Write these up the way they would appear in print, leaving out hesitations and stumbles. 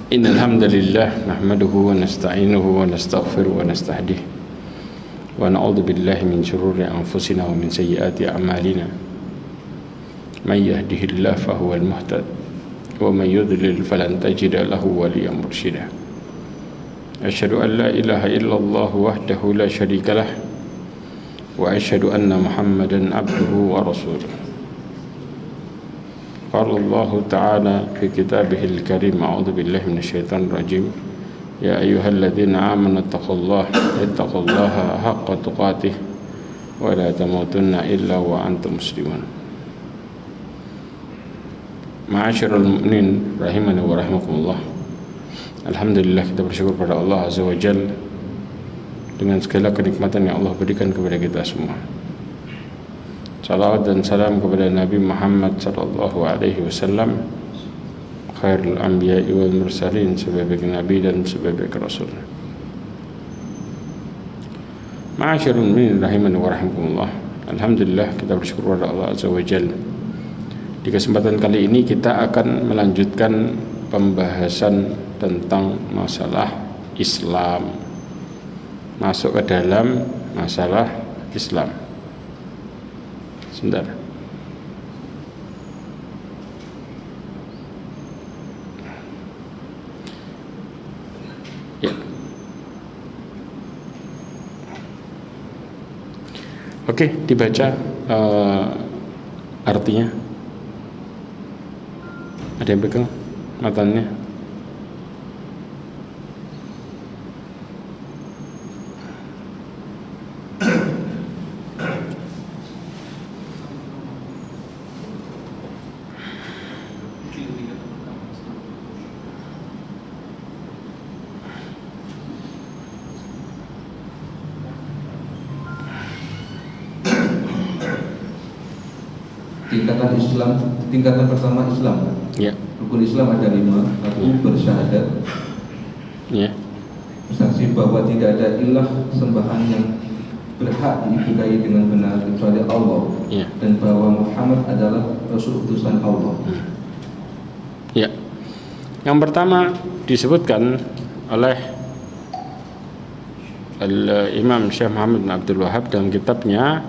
إن الحمد لله نحمده ونستعينه ونستغفره ونستهديه ونعوذ بالله من شرور أنفسنا ومن سيئات أعمالنا من يهده الله فهو المهتد ومن يضلل فلن تجد له وليا مرشدا أشهد أن لا إله إلا الله وحده لا شريك له وأشهد أن محمدا عبده ورسوله قال الله تعالى في كتابه الكريم أعوذ بالله من الشيطان الرجيم يا أيها الذين آمنوا اتقوا الله حق تقاته ولا تموتن إلا وأنتم مسلمون. Ma'asyiral mu'minin rahimani wa rahimakumullah. Alhamdulillah, kita bersyukur pada Allah Azza wa Jalla dengan segala kenikmatan yang Allah berikan kepada kita semua. Salawat dan salam kepada Nabi Muhammad sallallahu alaihi wasallam, khairul anbiya'i wal mursalin, sebaik nabi dan sebaik rasul. Ma'asyiral mu'minin rahimani wa rahimakumullah. Alhamdulillah, kita bersyukur kepada Allah Azza wa Jalla. Di kesempatan kali ini kita akan melanjutkan pembahasan tentang masalah Islam, masuk ke dalam masalah Islam. Sebentar. Ya. Oke, dibaca artinya. Ada yang pegang matanya? Tingkatan pertama Islam. Ya. Rukun Islam ada 5. Satu, bersyahadat. Ya. Bersaksi bahwa tidak ada ilah sembahan yang berhak diibadahi dengan benar kecuali Allah. Ya. Dan bahwa Muhammad adalah Rasul utusan Allah. Ya. Yang pertama disebutkan oleh Imam Syekh Muhammad bin Abdul Wahhab dalam kitabnya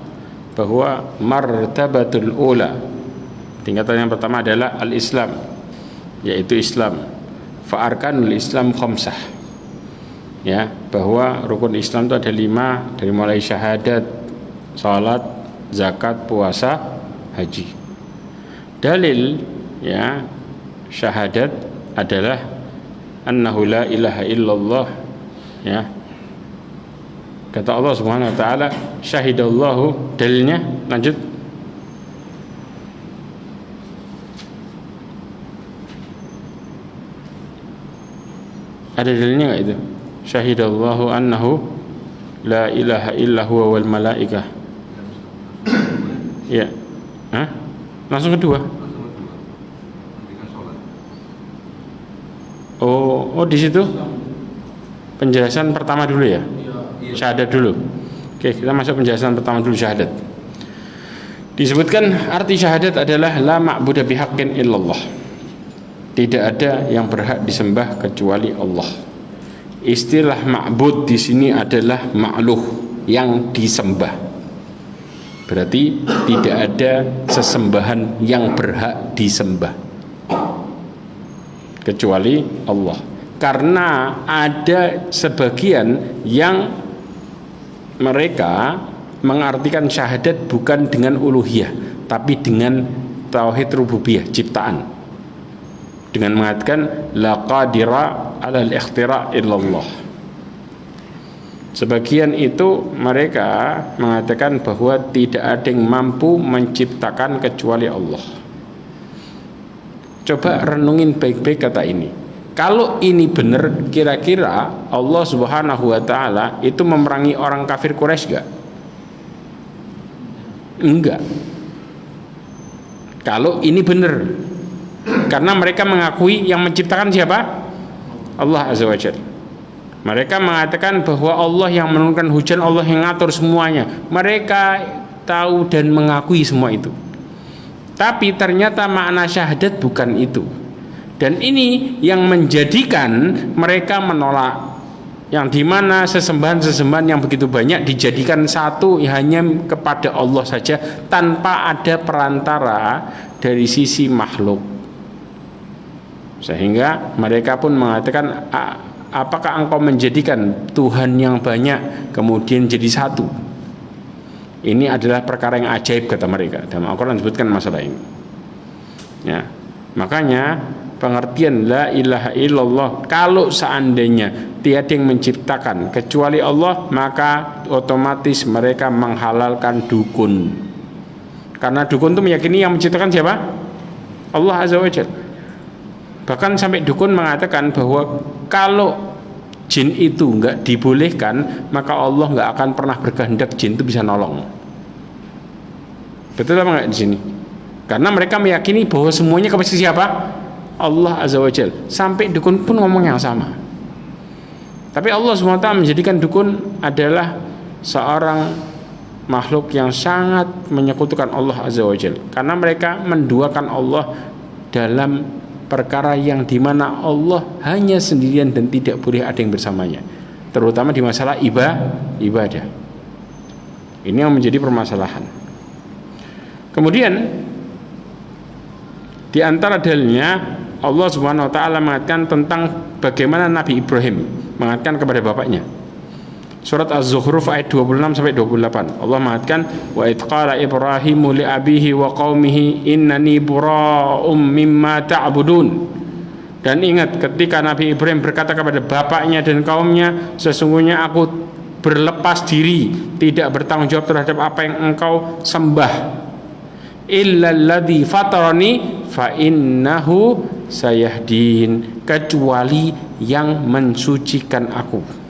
bahwa martabatul ula, tingkatan yang pertama adalah al-Islam, yaitu Islam. Fa arkanul Islam khamsah, ya, bahwa rukun Islam itu ada 5, dari mulai syahadat, salat, zakat, puasa, haji. Dalil, ya, syahadat adalah annahu la ilaha illallah, ya. Kata Allah Subhanahu wa taala, syahidallahu, dalilnya lanjut. Ada dalilnya enggak itu? Syahidallahu annahu la ilaha illa huwa wal malaikah. Ya. Hah? Langsung kedua. Oh, di situ penjelasan pertama dulu ya. Syahadat dulu. Oke, kita masuk penjelasan pertama dulu, syahadat. Disebutkan arti syahadat adalah la ma'budu bihaqqin illallah. Tidak ada yang berhak disembah kecuali Allah. Istilah ma'bud di sini adalah ma'luh, yang disembah. Berarti tidak ada sesembahan yang berhak disembah kecuali Allah. Karena ada sebagian yang mereka mengartikan syahadat bukan dengan uluhiyah, tapi dengan tauhid rububiyah, ciptaan, dengan mengatakan la qadira 'ala al-ikhtira' illallah. Sebagian itu mereka mengatakan bahwa tidak ada yang mampu menciptakan kecuali Allah. Coba renungin baik-baik kata ini. Kalau ini benar, kira-kira Allah Subhanahu wa taala itu memerangi orang kafir Quraisy enggak? Enggak. Kalau ini benar. Karena mereka mengakui yang menciptakan siapa? Allah Azza wa Jalla. Mereka mengatakan bahwa Allah yang menurunkan hujan, Allah yang ngatur semuanya. Mereka tahu dan mengakui semua itu. Tapi ternyata makna syahadat bukan itu. Dan ini yang menjadikan mereka menolak, yang dimana sesembahan-sesembahan yang begitu banyak dijadikan satu hanya kepada Allah saja tanpa ada perantara dari sisi makhluk. Sehingga mereka pun mengatakan, apakah engkau menjadikan Tuhan yang banyak kemudian jadi satu? Ini adalah perkara yang ajaib, kata mereka. Dalam Al-Quran disebutkan masalah ini. Ya, makanya pengertian la ilaha illallah, kalau seandainya tiada yang menciptakan kecuali Allah, maka otomatis mereka menghalalkan dukun. Karena dukun itu meyakini yang menciptakan siapa? Allah Azza wa Jalla. Bahkan sampai dukun mengatakan bahwa kalau jin itu enggak dibolehkan, maka Allah enggak akan pernah berkehendak jin itu bisa nolong. Betul apa enggak di sini? Karena mereka meyakini bahwa semuanya kepada siapa? Allah Azza wa Jalla. Sampai dukun pun ngomong yang sama. Tapi Allah SWT menjadikan dukun adalah seorang makhluk yang sangat menyekutukan Allah Azza wa Jalla. Karena mereka menduakan Allah dalam perkara yang dimana Allah hanya sendirian dan tidak boleh ada yang bersamanya, terutama di masalah ibadah. Ini yang menjadi permasalahan. Kemudian di antara dalilnya Allah Subhanahu wa taala mengatakan tentang bagaimana Nabi Ibrahim mengatakan kepada bapaknya. Surat Az-Zukhruf ayat 26 sampai 28. Allah mengatakan, wa id qala Ibrahimu li abihi wa qaumihi innani bura'um mimma ta'budun. Dan ingat ketika Nabi Ibrahim berkata kepada bapaknya dan kaumnya, sesungguhnya aku berlepas diri, tidak bertanggung jawab terhadap apa yang engkau sembah. Illa alladzi fatarani fa innahu sayahdin, kecuali yang mensucikan aku.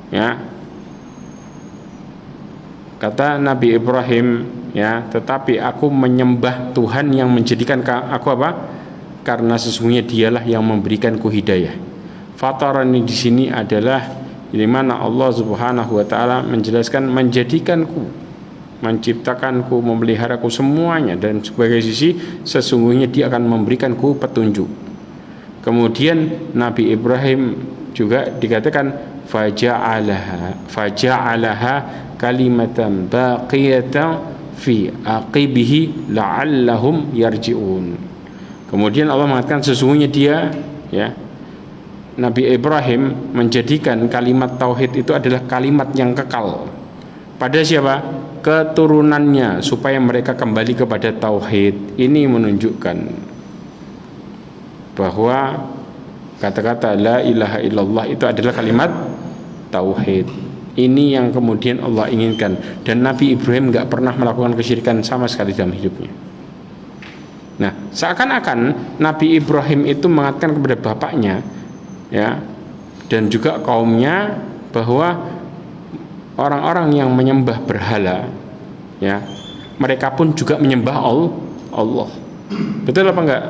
Ya, kata Nabi Ibrahim, ya, tetapi aku menyembah Tuhan yang menjadikan aku apa? Karena sesungguhnya dialah yang memberikanku hidayah. Fatarani di sini adalah di mana Allah Subhanahu wa taala menjelaskan menjadikanku, menciptakanku, memeliharaku semuanya, dan sebagai sisi sesungguhnya dia akan memberikanku petunjuk. Kemudian Nabi Ibrahim juga dikatakan faja'alaha kalimatan baqiyatan fi aqibihi la'allahum yarji'un. Kemudian Allah mengatakan sesungguhnya dia, ya, Nabi Ibrahim menjadikan kalimat tauhid itu adalah kalimat yang kekal pada siapa? Keturunannya, supaya mereka kembali kepada tauhid. Ini menunjukkan bahwa kata-kata la ilaha illallah itu adalah kalimat tauhid. Ini yang kemudian Allah inginkan, dan Nabi Ibrahim gak pernah melakukan kesyirikan sama sekali dalam hidupnya. Nah, seakan-akan Nabi Ibrahim itu mengatakan kepada bapaknya, ya, dan juga kaumnya, bahwa orang-orang yang menyembah berhala, ya, mereka pun juga menyembah Allah. Betul apa enggak?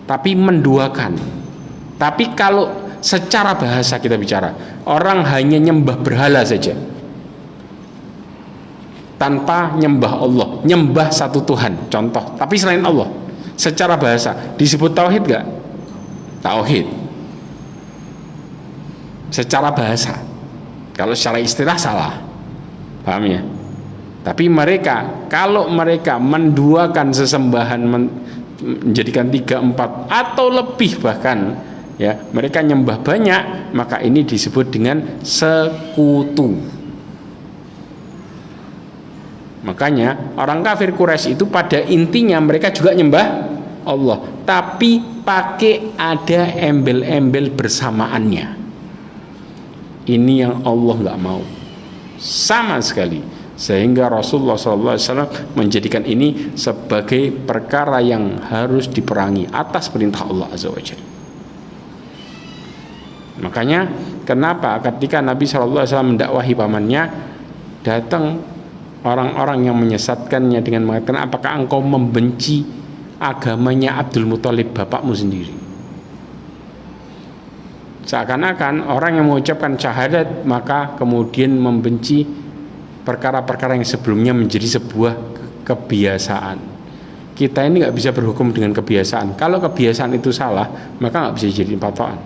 Tapi menduakan. Tapi kalau secara bahasa kita bicara, orang hanya nyembah berhala saja tanpa nyembah Allah, nyembah satu Tuhan, contoh, tapi selain Allah, secara bahasa disebut tauhid gak? Tauhid secara bahasa. Kalau secara istilah salah, paham ya? Tapi mereka, kalau mereka menduakan sesembahan, menjadikan 3, 4 atau lebih bahkan, ya, mereka nyembah banyak, maka ini disebut dengan sekutu. Makanya orang kafir Quraisy itu pada intinya mereka juga nyembah Allah, tapi pakai ada embel-embel bersamaannya. Ini yang Allah nggak mau sama sekali, sehingga Rasulullah SAW menjadikan ini sebagai perkara yang harus diperangi atas perintah Allah Azza wa Jalla. Makanya kenapa ketika Nabi SAW mendakwahi pamannya, datang orang-orang yang menyesatkannya dengan mengatakan, apakah engkau membenci agamanya Abdul Muthalib, bapakmu sendiri? Seakan-akan orang yang mengucapkan syahadat maka kemudian membenci perkara-perkara yang sebelumnya menjadi sebuah kebiasaan. kita ini nggak bisa berhukum dengan kebiasaan. Kalau kebiasaan itu salah, maka nggak bisa jadi patokan.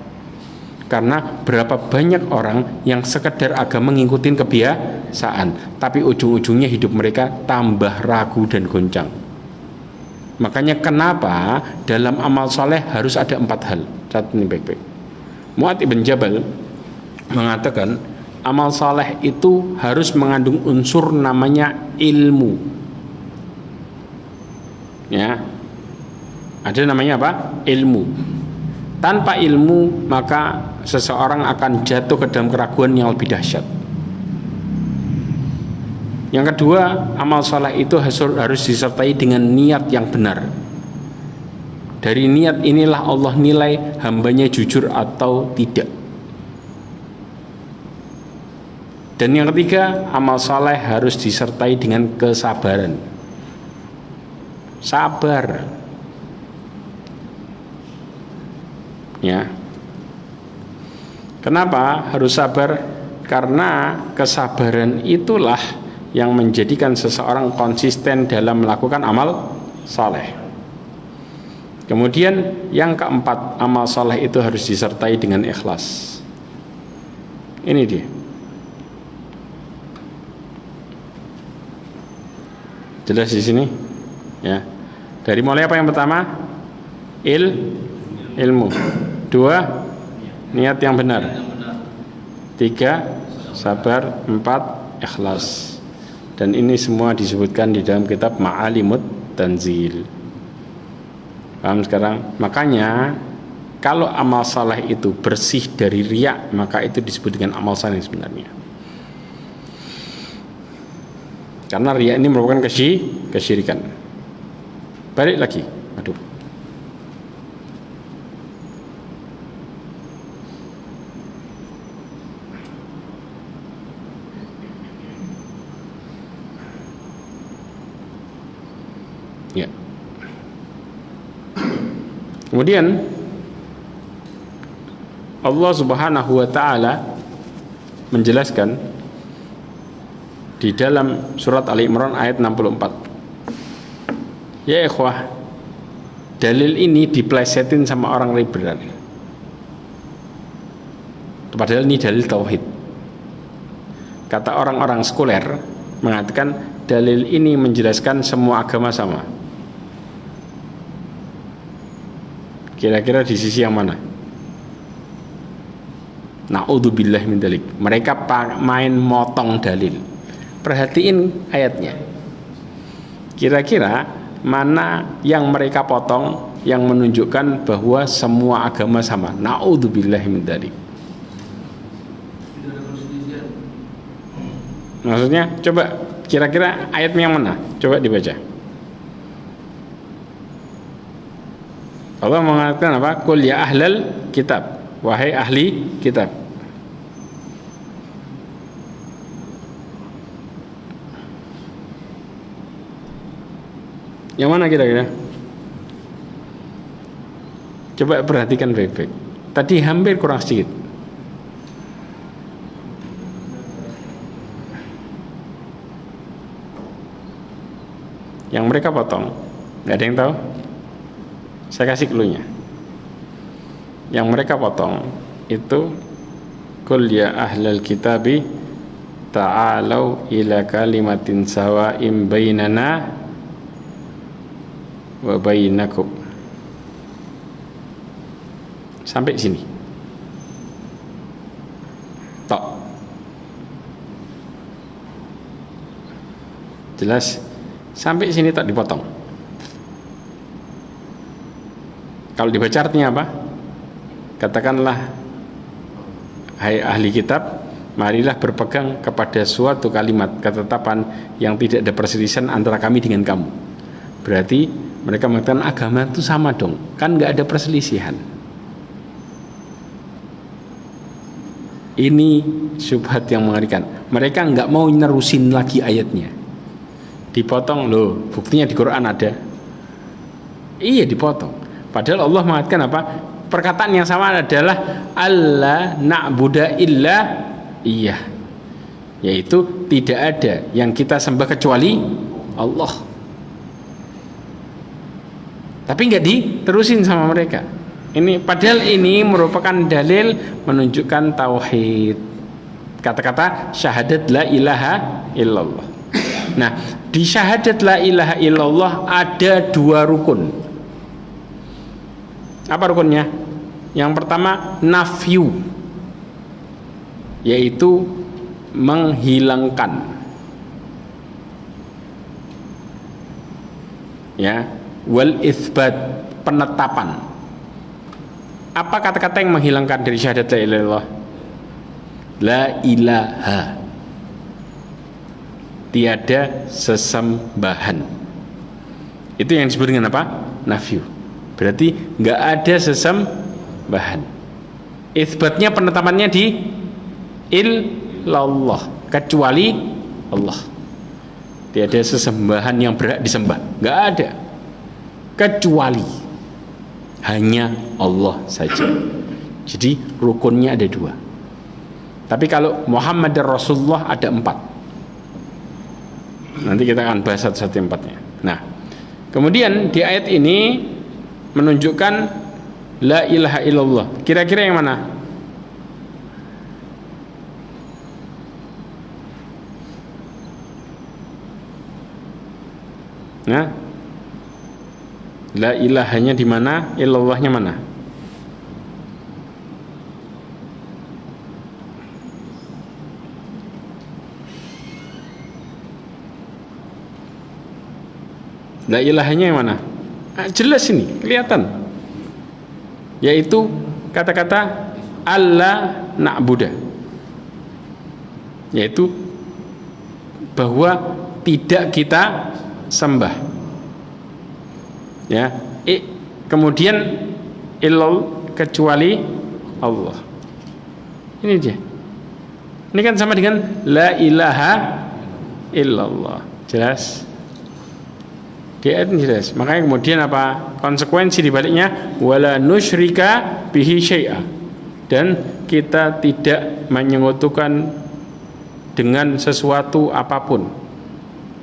Karena berapa banyak orang yang sekedar agama mengikuti kebiasaan, tapi ujung-ujungnya hidup mereka tambah ragu dan goncang. Makanya kenapa dalam amal soleh harus ada 4 hal. Catat ini baik-baik. Mu'adz ibn Jabal mengatakan amal soleh itu harus mengandung unsur namanya ilmu. Ya, ada namanya apa? Ilmu. Tanpa ilmu maka seseorang akan jatuh ke dalam keraguan yang lebih dahsyat. Yang kedua, amal soleh itu harus disertai dengan niat yang benar. Dari niat inilah Allah nilai hambanya jujur atau tidak. Dan yang ketiga, amal soleh harus disertai dengan kesabaran. Sabar. Ya. Kenapa harus sabar? Karena kesabaran itulah yang menjadikan seseorang konsisten dalam melakukan amal saleh. Kemudian yang keempat, amal saleh itu harus disertai dengan ikhlas. Ini dia. Jelas di sini? Ya. Dari mulai apa yang pertama? Ilmu. 2, niat yang benar. 3, sabar. 4, ikhlas. Dan ini semua disebutkan di dalam kitab Ma'alimut Tanzil. Paham sekarang? Makanya kalau amal saleh itu bersih dari riya, maka itu disebut dengan amal saleh sebenarnya. Karena riya ini merupakan kesyirikan. Balik lagi. Aduh. Ya. Kemudian Allah Subhanahu wa taala menjelaskan di dalam surat Ali Imran ayat 64. Ya ikhwah, dalil ini diplesetin sama orang liberal. Padahal ini dalil tauhid. Kata orang-orang sekuler mengatakan dalil ini menjelaskan semua agama sama. Kira-kira di sisi yang mana? Na'udzubillah min dzalik. Mereka main motong dalil. Perhatiin ayatnya. Kira-kira mana yang mereka potong yang menunjukkan bahwa semua agama sama? Na'udzubillah min dzalik. Maksudnya, coba kira-kira ayatnya yang mana? Coba dibaca. Allah mengatakan apa? Qul ya ahlal kitab, wahai ahli kitab. Yang mana kira-kira? Coba perhatikan baik-baik. Tadi hampir kurang sedikit. Yang mereka potong, nggak ada yang tahu? Saya kasih clue-nya. Yang mereka potong itu qul ya ahlal kitabi ta'alau ila kalimatin sawa'im bainana wa bainakum. Sampai sini. Tok. Jelas? Sampai sini tak dipotong. Kalau dibaca artinya apa? Katakanlah, hai ahli kitab, marilah berpegang kepada suatu kalimat ketetapan yang tidak ada perselisihan antara kami dengan kamu. Berarti mereka mengatakan agama itu sama dong, kan nggak ada perselisihan. Ini syubhat yang mengerikan. Mereka nggak mau nerusin lagi ayatnya. Dipotong loh, buktinya di Quran ada. Iya dipotong. Padahal Allah mengatakan apa? Perkataan yang sama adalah alla na'budu illa iya. Yaitu tidak ada yang kita sembah kecuali Allah. Tapi nggak diterusin sama mereka. Ini padahal ini merupakan dalil menunjukkan tauhid. Kata-kata syahadat la ilaha illallah. Nah, di syahadat la ilaha illallah ada 2 rukun. Apa rukunnya? Yang pertama nafyu, yaitu menghilangkan, ya, wal itsbat, penetapan. Apa kata-kata yang menghilangkan dari syahadat la ilaha illallah? La ilaha, tiada sesembahan. Itu yang disebut dengan apa? Nafyu. Berarti nggak ada sesembahan. Itsbatnya, penetapannya di illallah, kecuali Allah. Tiada sesembahan yang berhak disembah, nggak ada, kecuali hanya Allah saja. Jadi rukunnya ada 2. Tapi kalau Muhammad Rasulullah ada 4. Nanti kita akan bahas satu-satu 4-nya. Nah, kemudian di ayat ini menunjukkan la ilaha illallah. Kira-kira yang mana? Nah, la ilahanya di mana? Illallahnya mana? La ilahanya yang mana? Jelas ini, kelihatan. Yaitu kata-kata Allah na'budu. Yaitu bahwa tidak kita sembah. Ya, kemudian illal, kecuali Allah. Ini dia. Ini kan sama dengan la ilaha illallah. Jelas? Di ayat ini jelas. Makanya kemudian apa konsekuensi dibaliknya? Wala nusyrika bihi syai'a, dan kita tidak menyekutukan dengan sesuatu apapun.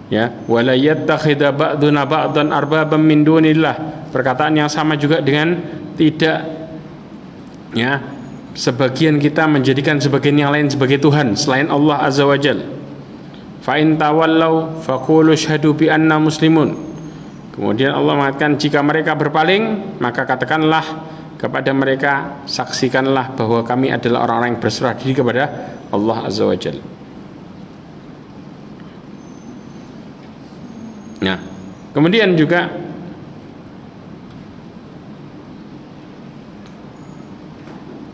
Ya, wala yattakhidha ba'duna ba'dan arbaban min dunillah. Perkataan yang sama juga dengan tidak, ya, sebagian kita menjadikan sebagian yang lain sebagai Tuhan selain Allah azza wajalla. Fa in tawallau faqulu syahadu bi anna muslimun. Kemudian Allah mengatakan, jika mereka berpaling, maka katakanlah kepada mereka, saksikanlah bahwa kami adalah orang-orang yang berserah diri kepada Allah azza wajalla. Nah, kemudian juga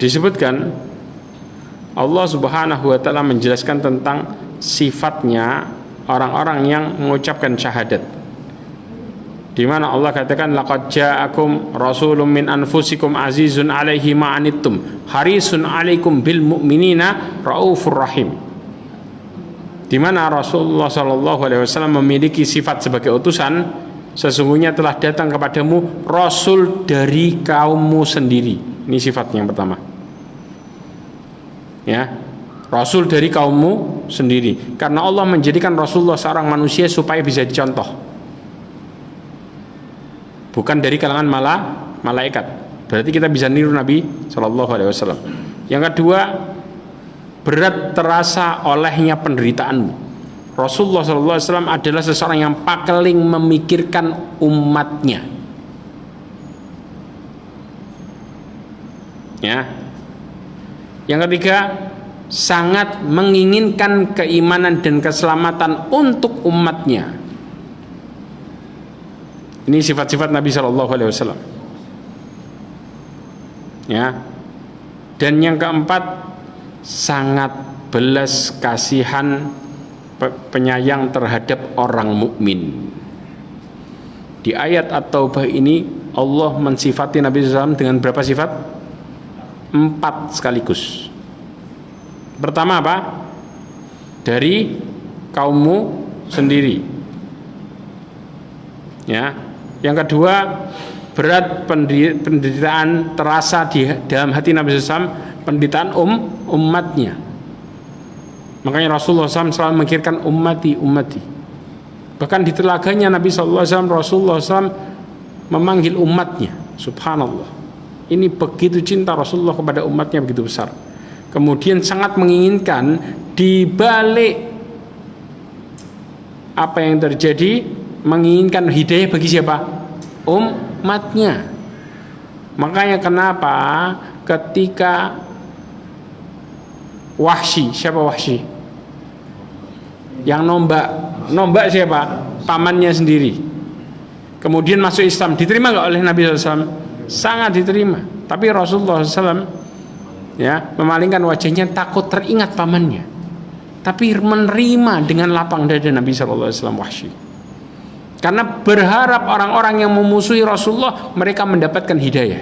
disebutkan Allah Subhanahu wa taala menjelaskan tentang sifatnya orang-orang yang mengucapkan syahadat. Di mana Allah katakan laqad ja'akum rasulun min anfusikum azizun 'alaihi ma 'anittum harisun 'alaikum bil mu'minina raufur rahim. Di mana Rasulullah sallallahu alaihi wasallam memiliki sifat sebagai utusan, sesungguhnya telah datang kepadamu rasul dari kaummu sendiri. Ini sifatnya yang pertama. Ya, rasul dari kaummu sendiri. Karena Allah menjadikan Rasulullah seorang manusia supaya bisa dicontoh. Bukan dari kalangan malaikat. Berarti kita bisa niru Nabi sallallahu alaihi wasallam. Yang kedua, berat terasa olehnya penderitaanmu. Rasulullah sallallahu alaihi wasallam adalah seseorang yang paling memikirkan umatnya. Ya. Yang ketiga, sangat menginginkan keimanan dan keselamatan untuk umatnya. Ini sifat-sifat Nabi Shallallahu Alaihi Wasallam. Ya. Dan yang keempat, sangat belas kasihan, penyayang terhadap orang mukmin. Di ayat At-Taubah ini Allah mensifati Nabi SAW dengan berapa sifat? 4 sekaligus. Pertama apa? Dari kaummu sendiri. Ya. Yang kedua, berat penderitaan terasa di dalam hati Nabi SAW, penderitaan umatnya. Makanya Rasulullah SAW selalu memikirkan ummati. Bahkan di telaganya Nabi SAW, Rasulullah SAW memanggil umatnya. Subhanallah. Ini begitu cinta Rasulullah kepada umatnya, begitu besar. Kemudian sangat menginginkan di balik apa yang terjadi, menginginkan hidayah bagi siapa? Umatnya. Makanya kenapa ketika Wahsy, siapa Wahsy? Yang nombak siapa? Pamannya sendiri. Kemudian masuk Islam, diterima nggak oleh Nabi SAW? Sangat diterima. Tapi Rasulullah SAW memalingkan wajahnya, takut teringat pamannya. Tapi menerima dengan lapang dada Nabi SAW Wahsy. Karena berharap orang-orang yang memusuhi Rasulullah mereka mendapatkan hidayah.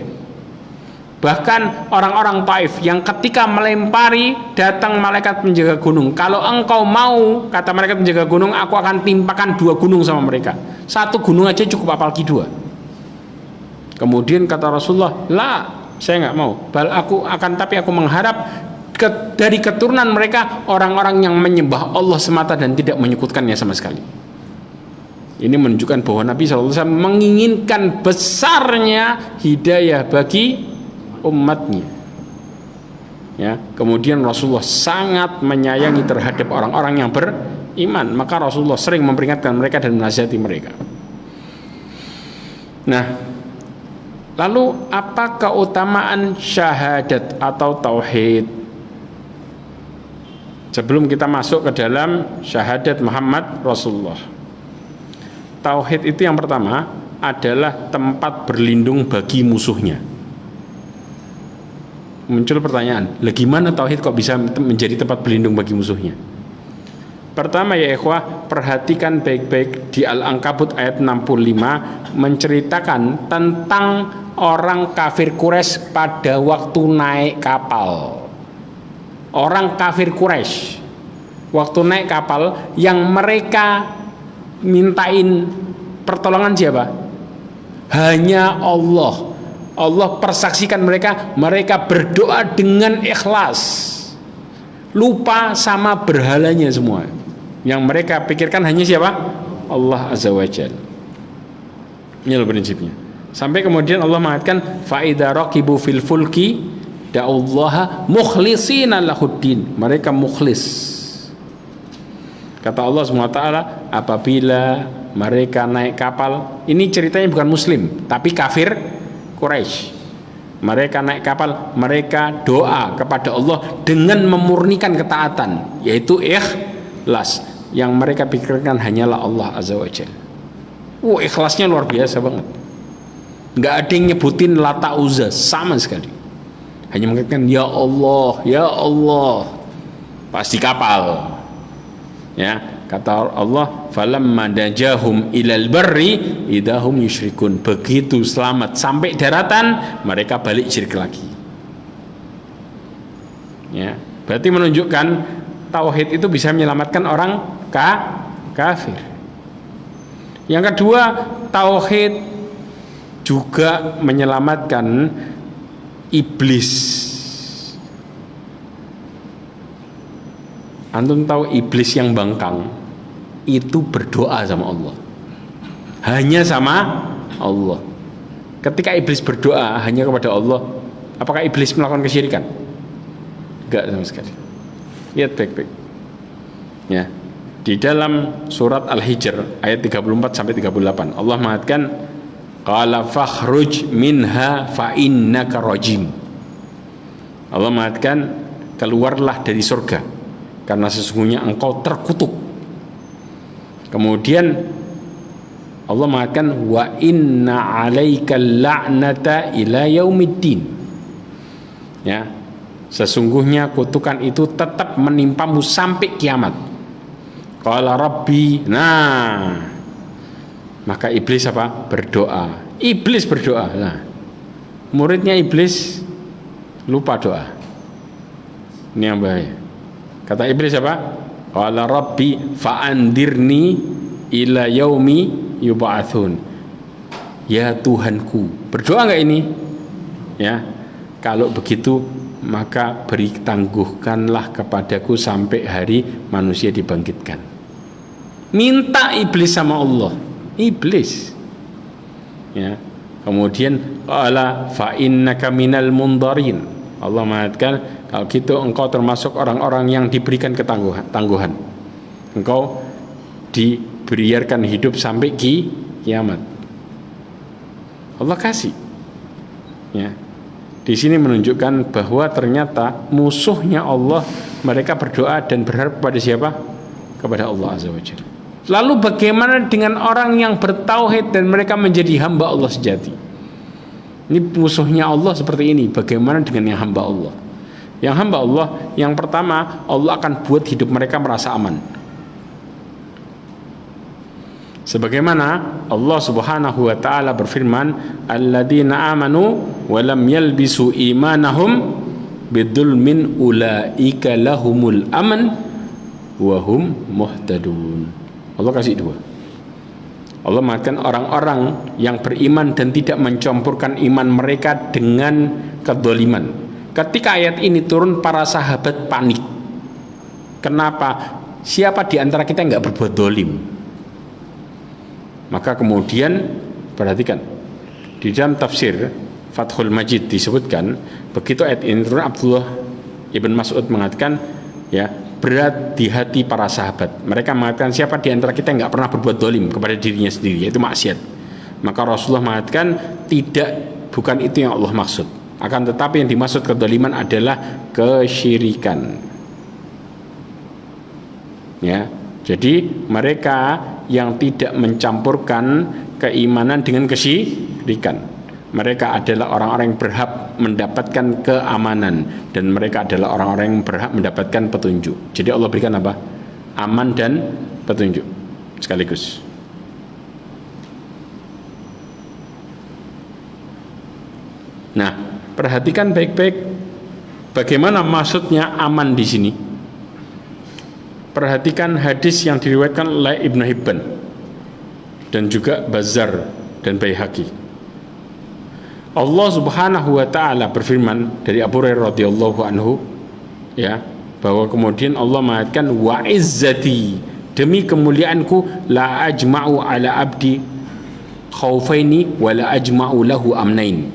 Bahkan orang-orang Taif yang ketika melempari, datang malaikat penjaga gunung. Kalau engkau mau, kata malaikat penjaga gunung, aku akan timpakan 2 gunung sama mereka. 1 gunung aja cukup, apalagi 2. Kemudian kata Rasulullah, lah, saya nggak mau. Tapi aku mengharap dari keturunan mereka orang-orang yang menyembah Allah semata dan tidak menyekutukannya sama sekali. Ini menunjukkan bahwa Nabi SAW menginginkan besarnya hidayah bagi umatnya. Ya, kemudian Rasulullah sangat menyayangi terhadap orang-orang yang beriman, maka Rasulullah sering memperingatkan mereka dan menasihati mereka. Nah, lalu apa keutamaan syahadat atau tauhid? Sebelum kita masuk ke dalam syahadat Muhammad Rasulullah, tauhid itu yang pertama adalah tempat berlindung bagi musuhnya. Muncul pertanyaan, gimana tauhid kok bisa menjadi tempat berlindung bagi musuhnya? Pertama ya ikhwah, perhatikan baik-baik di Al-Ankabut ayat 65 menceritakan tentang orang kafir Quraisy pada waktu naik kapal. Orang kafir Quraisy waktu naik kapal yang mereka mintain pertolongan siapa? Hanya Allah. Allah persaksikan mereka berdoa dengan ikhlas, lupa sama berhalanya semua. Yang mereka pikirkan hanya siapa? Allah Azza wa Jalla. Ini loh prinsipnya. Sampai kemudian Allah mengatakan fa idza raqibu fil fulki da'ullaha mukhlishina lahuddin. Mereka mukhlis. Kata Allah SWT, apabila mereka naik kapal, ini ceritanya bukan muslim tapi kafir Quraisy. Mereka naik kapal, mereka doa kepada Allah dengan memurnikan ketaatan, yaitu ikhlas. Yang mereka pikirkan hanyalah Allah Azza wa Jalla. Ikhlasnya luar biasa banget. Nggak ada yang nyebutin Lata Uzza sama sekali. Hanya mengatakan ya Allah, ya Allah. Pas di kapal. Ya. Kata Allah, falamma najahum ilal barri idahum yusyrikun. Begitu selamat sampai daratan, mereka balik syirik lagi. Ya, berarti menunjukkan tauhid itu bisa menyelamatkan orang kafir. Yang kedua, tauhid juga menyelamatkan iblis. Antum tahu iblis yang bangkang itu berdoa sama Allah, hanya sama Allah. Ketika iblis berdoa hanya kepada Allah, apakah iblis melakukan kesyirikan? Enggak sama sekali. Lihat baik-baik. Ya, di dalam surat Al-Hijr ayat 34 sampai 38 Allah mengatakan qala fakhruj minha fa innaka rajim. Allah mengatakan keluarlah dari surga karena sesungguhnya engkau terkutuk. Kemudian Allah mengatakan wa inna 'alaikal la'nata ila yaumiddin. Ya, sesungguhnya kutukan itu tetap menimpamu sampai kiamat. Qala rabbi. Nah, maka iblis apa? Berdoa. Iblis berdoa. Nah, muridnya iblis lupa doa. Ini yang bahaya. Kata iblis apa? Qala rabbi fa'andirni ila yaumi yub'atsun. Ya Tuhanku. Berdoa enggak ini? Ya. Kalau begitu maka beri tangguhkanlah kepadaku sampai hari manusia dibangkitkan. Minta iblis sama Allah. Iblis. Ya. Kemudian qala fa innaka minal mundarin. Allah mengatakan kalau gitu engkau termasuk orang-orang yang diberikan ketangguhan. Engkau dibiarkan hidup sampai kiamat. Allah kasih. Ya. Di sini menunjukkan bahwa ternyata musuhnya Allah, mereka berdoa dan berharap kepada siapa? Kepada Allah Azza wa Jalla. Lalu bagaimana dengan orang yang bertauhid dan mereka menjadi hamba Allah sejati? Ini musuhnya Allah seperti ini. Bagaimana dengan yang hamba Allah? Yang hamba Allah, yang pertama, Allah akan buat hidup mereka merasa aman. Sebagaimana Allah Subhanahu wa taala berfirman, alladzina amanu wa lam yalbisu imanahum bidzulmin ulaika lahumul aman wa hum muhtadun. Allah kasih dua. Allah mengatakan orang-orang yang beriman dan tidak mencampurkan iman mereka dengan kedzaliman. Ketika ayat ini turun, para sahabat panik. Kenapa? Siapa di antara kita yang enggak berbuat zalim? Maka kemudian perhatikan, di dalam tafsir Fathul Majid disebutkan, begitu ayat ini turun, Abdullah Ibn Mas'ud mengatakan, ya, berat di hati para sahabat. Mereka mengatakan, siapa di antara kita yang enggak pernah berbuat zalim kepada dirinya sendiri, yaitu maksiat. Maka Rasulullah mengatakan, tidak, bukan itu yang Allah maksud. Akan tetapi yang dimaksud kezaliman adalah kesyirikan. Ya, jadi mereka yang tidak mencampurkan keimanan dengan kesyirikan, mereka adalah orang-orang yang berhak mendapatkan keamanan, dan mereka adalah orang-orang yang berhak mendapatkan petunjuk. Jadi Allah berikan apa? Aman dan petunjuk sekaligus. Nah, perhatikan baik-baik bagaimana maksudnya aman di sini. Perhatikan hadis yang diriwayatkan oleh Ibnu Hibban dan juga Bazzar dan Baihaqi. Allah Subhanahu wa taala berfirman dari Abu Hurairah radhiyallahu anhu, ya, bahwa kemudian Allah mengatakan, wa izzati, demi kemuliaanku, la ajma'u ala abdi khaufaini wa la ajma'u lahu amnain.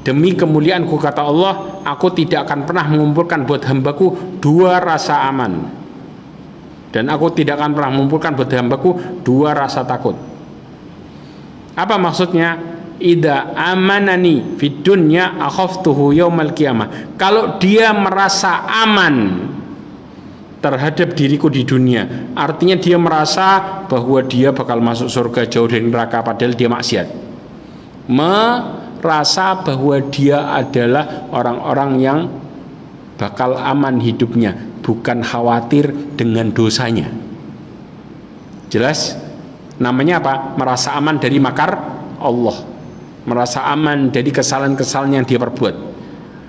Demi kemuliaanku, kata Allah, aku tidak akan pernah mengumpulkan buat hambaku dua rasa aman, dan aku tidak akan pernah mengumpulkan buat hambaku dua rasa takut. Apa maksudnya? Idza amanani fid dunya akhaftuhu yaumal qiyamah. Kalau dia merasa aman terhadap diriku di dunia, artinya dia merasa bahwa dia bakal masuk surga jauh dari neraka padahal dia maksiat. Merasa bahwa dia adalah orang-orang yang bakal aman hidupnya, bukan khawatir dengan dosanya. Jelas? Namanya apa? Merasa aman dari makar Allah, merasa aman dari kesalahan-kesalahan yang dia perbuat.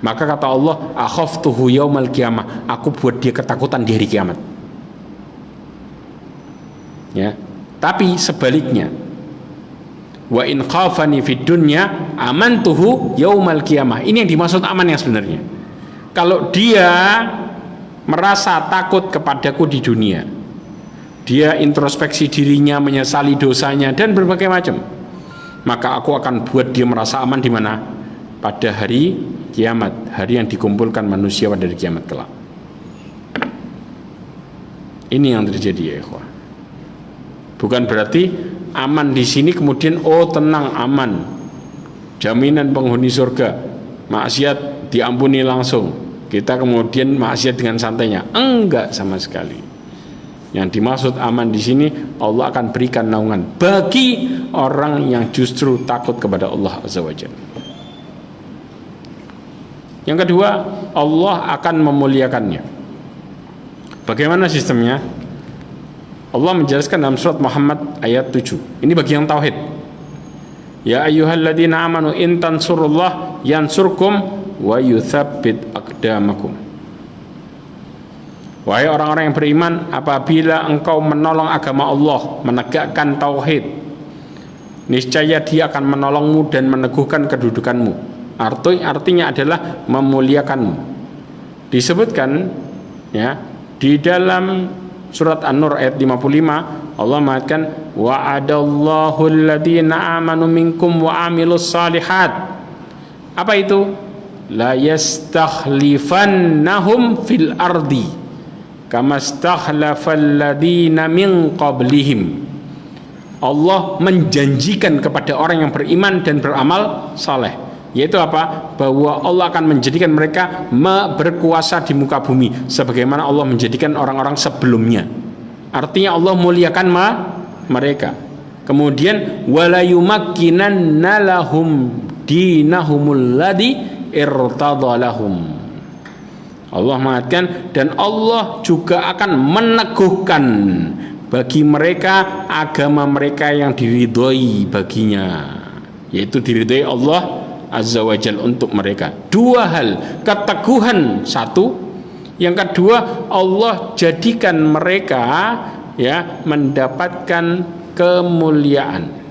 Maka kata Allah, akhaftuhu yaumal qiyamah, aku buat dia ketakutan di hari kiamat. Ya. Tapi sebaliknya, wa in khafani fid dunya amantuhu yaumal qiyamah. Ini yang dimaksud aman yang sebenarnya. Kalau dia merasa takut kepadaku di dunia, dia introspeksi dirinya, menyesali dosanya dan berbagai macam, maka aku akan buat dia merasa aman di mana? Pada hari kiamat, hari yang dikumpulkan manusia pada hari kiamat kelak. Ini yang terjadi, ya ikhwah. Bukan berarti aman di sini kemudian tenang, aman, jaminan penghuni surga, maksiat diampuni langsung, kita kemudian maksiat dengan santainya. Enggak sama sekali. Yang dimaksud aman di sini, Allah akan berikan naungan bagi orang yang justru takut kepada Allah Azza wa Jalla. Yang kedua, Allah akan memuliakannya. Bagaimana sistemnya? Allah menjelaskan dalam surat Muhammad ayat 7. Ini bagi yang tauhid. Ya ayyuhalladzina amanu in tansurullah yansurkum wa yutsabbit aqdamakum. Wahai orang-orang yang beriman, apabila engkau menolong agama Allah, menegakkan tauhid, niscaya Dia akan menolongmu dan meneguhkan kedudukanmu. Artinya adalah memuliakanmu. Disebutkan, ya, di dalam surat An-Nur ayat 55, Allah mengatakan wa'adallahu alladhina amanu minkum wa amilus salihat. Apa itu? La yastakhlifannahum fil ardi kama stakhlafal ladina min qablihim. Allah menjanjikan kepada orang yang beriman dan beramal saleh, yaitu apa? Bahwa Allah akan menjadikan mereka berkuasa di muka bumi sebagaimana Allah menjadikan orang-orang sebelumnya. Artinya Allah muliakan mereka. Kemudian wala yumakkinanna lahum dinahumul ladzi irtadha lahum. Allah mengatakan dan Allah juga akan meneguhkan bagi mereka agama mereka yang diridhoi baginya, yaitu diridhoi Allah Azza wa Jalla untuk mereka. Dua hal, keteguhan satu, yang kedua Allah jadikan mereka ya mendapatkan kemuliaan.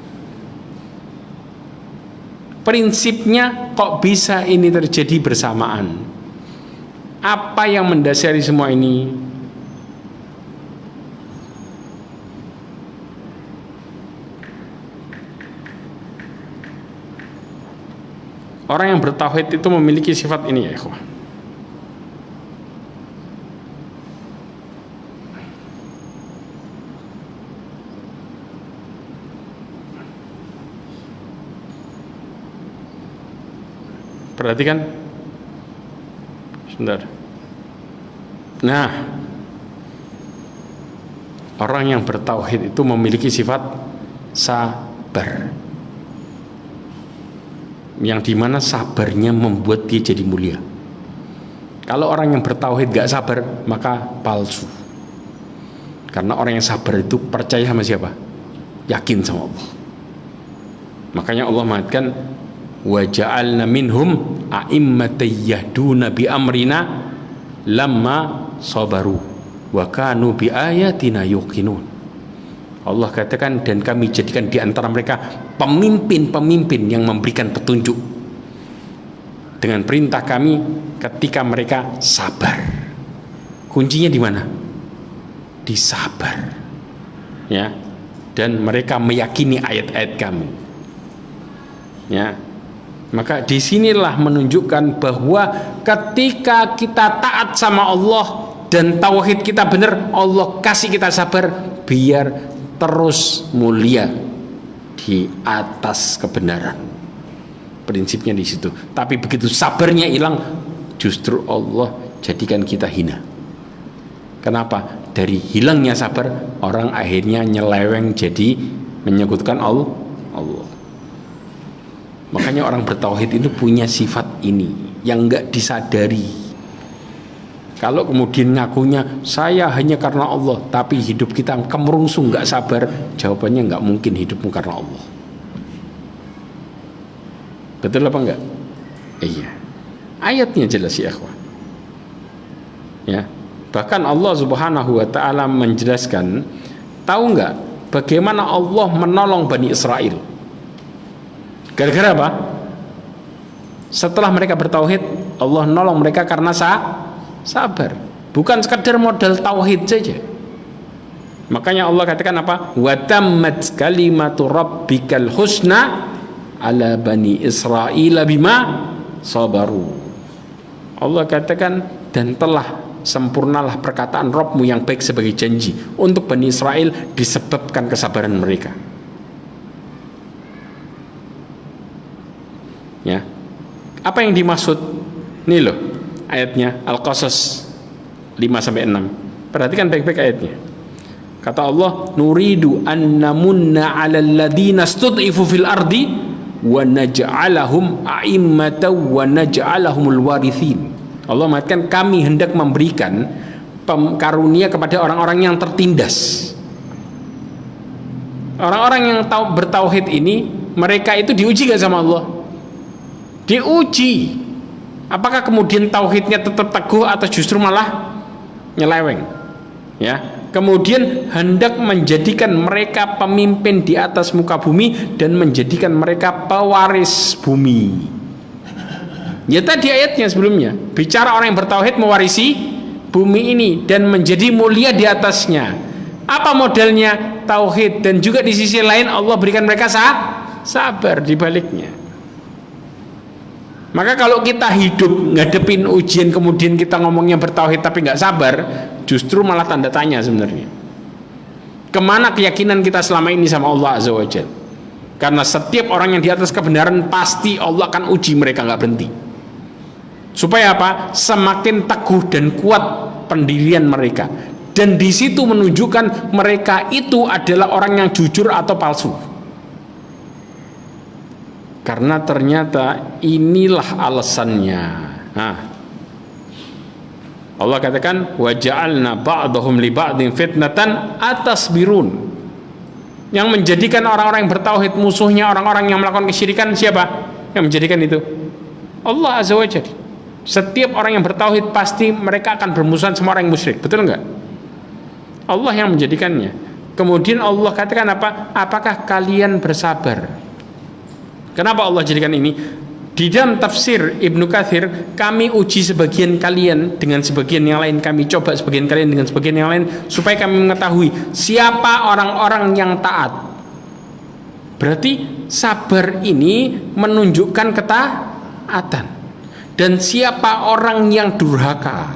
Prinsipnya kok bisa ini terjadi bersamaan? Apa yang mendasari semua ini? Orang yang bertauhid itu memiliki sifat ini ya ikhwah. Perhatikan sebentar. Nah, orang yang bertauhid itu memiliki sifat sabar, yang dimana sabarnya membuat dia jadi mulia. Kalau orang yang bertauhid gak sabar, maka palsu. Karena orang yang sabar itu percaya sama siapa? Yakin sama Allah. Makanya Allah mengatakan wa ja'alna minhum a'immatan yahduna bi amrina lamma sabaru wa kanu bi ayatina yuqinun. Allah katakan dan kami jadikan di antara mereka pemimpin-pemimpin yang memberikan petunjuk dengan perintah kami ketika mereka sabar. Kuncinya di mana? Di sabar. Ya. Dan mereka meyakini ayat-ayat kami. Ya. Maka disinilah menunjukkan bahwa ketika kita taat sama Allah dan tauhid kita benar, Allah kasih kita sabar biar terus mulia di atas kebenaran. Prinsipnya di situ. Tapi begitu sabarnya hilang, justru Allah jadikan kita hina. Kenapa? Dari hilangnya sabar, orang akhirnya nyeleweng jadi menyekutukan Allah. Makanya orang bertauhid itu punya sifat ini yang enggak disadari. Kalau kemudian ngakunya saya hanya karena Allah, tapi hidup kita kemerungsung enggak sabar, jawabannya enggak mungkin hidupmu karena Allah. Betul apa enggak? Iya. Ayatnya jelas ya ikhwan. Ya. Bahkan Allah Subhanahu wa taala menjelaskan, tahu enggak bagaimana Allah menolong Bani Israel? Gara-gara apa? Setelah mereka bertauhid, Allah nolong mereka karena sabar. Bukan sekedar modal tauhid saja. Makanya Allah katakan apa? Wa tammat kalimatu rabbikal husna ala bani Israil bima sabaru. Allah katakan dan telah sempurnalah perkataan Rabbmu yang baik sebagai janji untuk Bani Israel disebabkan kesabaran mereka. Ya. Apa yang dimaksud? Nih loh ayatnya Al-Qasas 5-6. Perhatikan baik-baik ayatnya. Kata Allah, nuridu an namunna 'alal ladzina stud'ifu fil ardi wa naj'alahum a'immatan wa naj'alahumul warithin. Allah mengatakan kami hendak memberikan karunia kepada orang-orang yang tertindas. Orang-orang yang bertauhid ini, mereka itu diuji gak sama Allah? Diuji. Apakah kemudian tauhidnya tetap teguh atau justru malah nyeleweng? Ya. Kemudian hendak menjadikan mereka pemimpin di atas muka bumi dan menjadikan mereka pewaris bumi. Ya tadi ayatnya sebelumnya bicara orang yang bertauhid mewarisi bumi ini dan menjadi mulia di atasnya. Apa modelnya? Tauhid. Dan juga di sisi lain Allah berikan mereka sabar di baliknya. Maka kalau kita hidup ngadepin ujian kemudian kita ngomongnya bertauhid tapi nggak sabar, justru malah tanda tanya sebenarnya. Kemana keyakinan kita selama ini sama Allah Azza wa Jalla? Karena setiap orang yang di atas kebenaran pasti Allah akan uji mereka nggak berhenti. Supaya apa? Semakin teguh dan kuat pendirian mereka. Dan di situ menunjukkan mereka itu adalah orang yang jujur atau palsu. Karena ternyata inilah alasannya. Nah, Allah katakan wa ja'alna ba'dahum li ba'din fitnatan atasbirun. Yang menjadikan orang-orang yang bertauhid musuhnya orang-orang yang melakukan kesyirikan siapa? Yang menjadikan itu Allah Azza wa Jalla. Setiap orang yang bertauhid pasti mereka akan bermusuhan sama orang yang musyrik. Betul enggak? Allah yang menjadikannya. Kemudian Allah katakan apa? Apakah kalian bersabar? Kenapa Allah jadikan ini? Di dalam tafsir Ibnu Katsir, kami uji sebagian kalian dengan sebagian yang lain, kami coba sebagian kalian dengan sebagian yang lain supaya kami mengetahui siapa orang-orang yang taat. Berarti sabar ini menunjukkan ketaatan. Dan siapa orang yang durhaka.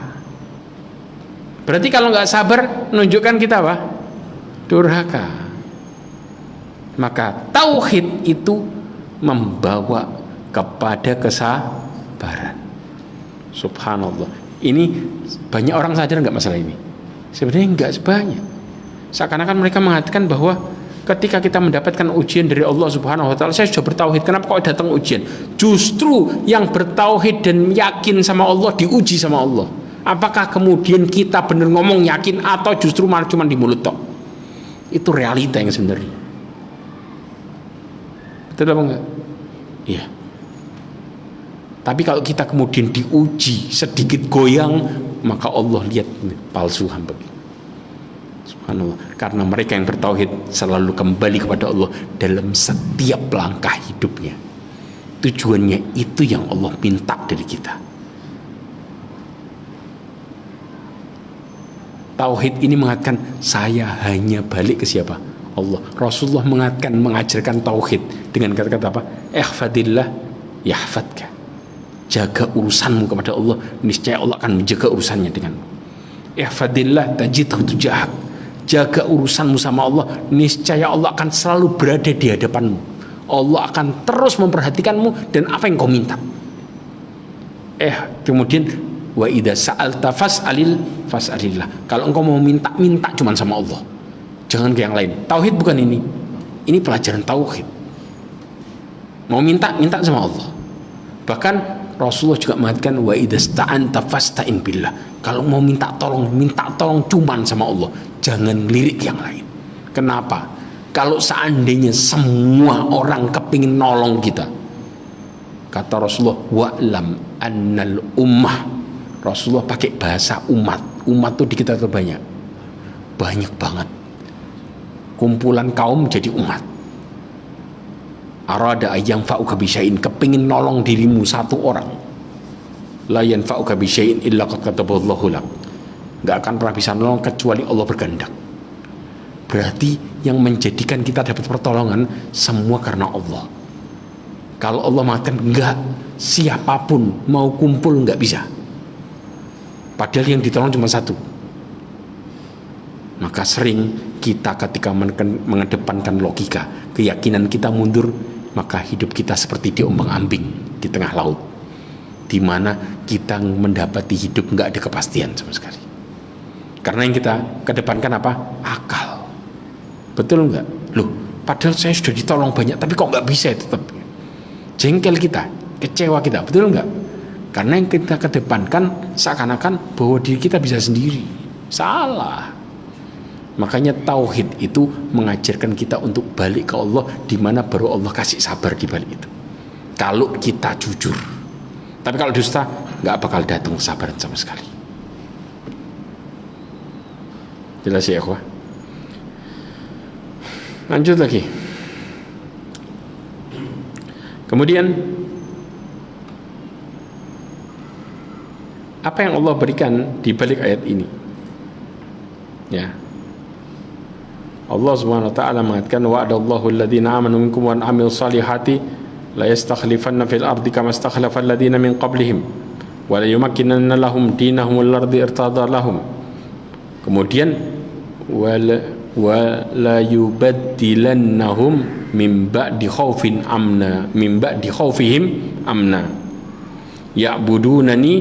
Berarti kalau nggak sabar menunjukkan kita apa? Durhaka. Maka tauhid itu membawa kepada kesabaran. Subhanallah. Ini banyak orang sadar nggak masalah ini? Sebenarnya nggak sebanyak. Seakan-akan mereka mengatakan bahwa ketika kita mendapatkan ujian dari Allah Subhanahu wa taala, saya sudah bertauhid, kenapa kok datang ujian? Justru yang bertauhid dan yakin sama Allah diuji sama Allah. Apakah kemudian kita benar ngomong yakin atau justru malah cuma di mulut tok? Itu realita yang sebenarnya. Betul apa enggak? Iya. Tapi kalau kita kemudian diuji sedikit goyang, maka Allah lihat palsu hamba. Subhanallah. Karena mereka yang bertauhid selalu kembali kepada Allah dalam setiap langkah hidupnya. Tujuannya itu yang Allah minta dari kita. Tauhid ini mengatakan saya hanya balik ke siapa? Allah. Rasulullah mengajarkan tauhid dengan kata-kata apa? Ihfadillah yahfadka. Jaga urusanmu kepada Allah, niscaya Allah akan menjaga urusannya denganmu. Ihfadillah tajidhu tujahak. Jaga urusanmu sama Allah, niscaya Allah akan selalu berada di hadapanmu. Allah akan terus memperhatikanmu dan apa yang kau minta. Kemudian wa idza sa'alta fas'alillah. Kalau engkau mau minta cuma sama Allah. Jangan ke yang lain. Tauhid bukan ini. Ini pelajaran tauhid. Mau minta sama Allah. Bahkan Rasulullah juga mengatakan wa idza sta'anta fasta'in billah. Kalau mau minta tolong cuman sama Allah. Jangan lirik yang lain. Kenapa? Kalau seandainya semua orang kepingin nolong kita, kata Rasulullah wa'lam annal ummah. Rasulullah pakai bahasa umat. Umat itu di kita terbanyak. Banyak banget. Kumpulan kaum jadi umat. Arada ayang fa'uka bisya'in, kepingin nolong dirimu satu orang. La yanfa'uka bisya'in illa qad kataballahu lak. Enggak akan pernah bisa nolong kecuali Allah berkehendak. Berarti yang menjadikan kita dapat pertolongan semua karena Allah. Kalau Allah mengatakan enggak, siapapun mau kumpul enggak bisa. Padahal yang ditolong cuma satu. Maka sering kita ketika mengedepankan logika, keyakinan kita mundur, maka hidup kita seperti diombang-ambing di tengah laut, di mana kita mendapati hidup nggak ada kepastian sama sekali. Karena yang kita kedepankan apa? Akal. Betul nggak? Loh, padahal saya sudah ditolong banyak, tapi kok nggak bisa ya tetap? Jengkel kita, kecewa kita, betul nggak? Karena yang kita kedepankan seakan-akan bahwa diri kita bisa sendiri. Salah. Makanya tauhid itu mengajarkan kita untuk balik ke Allah, di mana baru Allah kasih sabar di balik itu. Kalau kita jujur. Tapi kalau dusta, nggak bakal datang kesabaran sama sekali. Jelas ya, ikhwah? Lanjut lagi. Kemudian apa yang Allah berikan di balik ayat ini? Ya. Allah Subhanahu wa taala mengatakan wa'adallahu alladziina aamanu minkum wa 'amilus shalihati la yastakhlifanna fil ardi kama istakhlafa alladziina min qablihim wa la yumakkinanna lahum dinahum alladzi irtada lahum. Kemudian wa la yubaddilannahum min ba'di khaufihim amna ya'budunani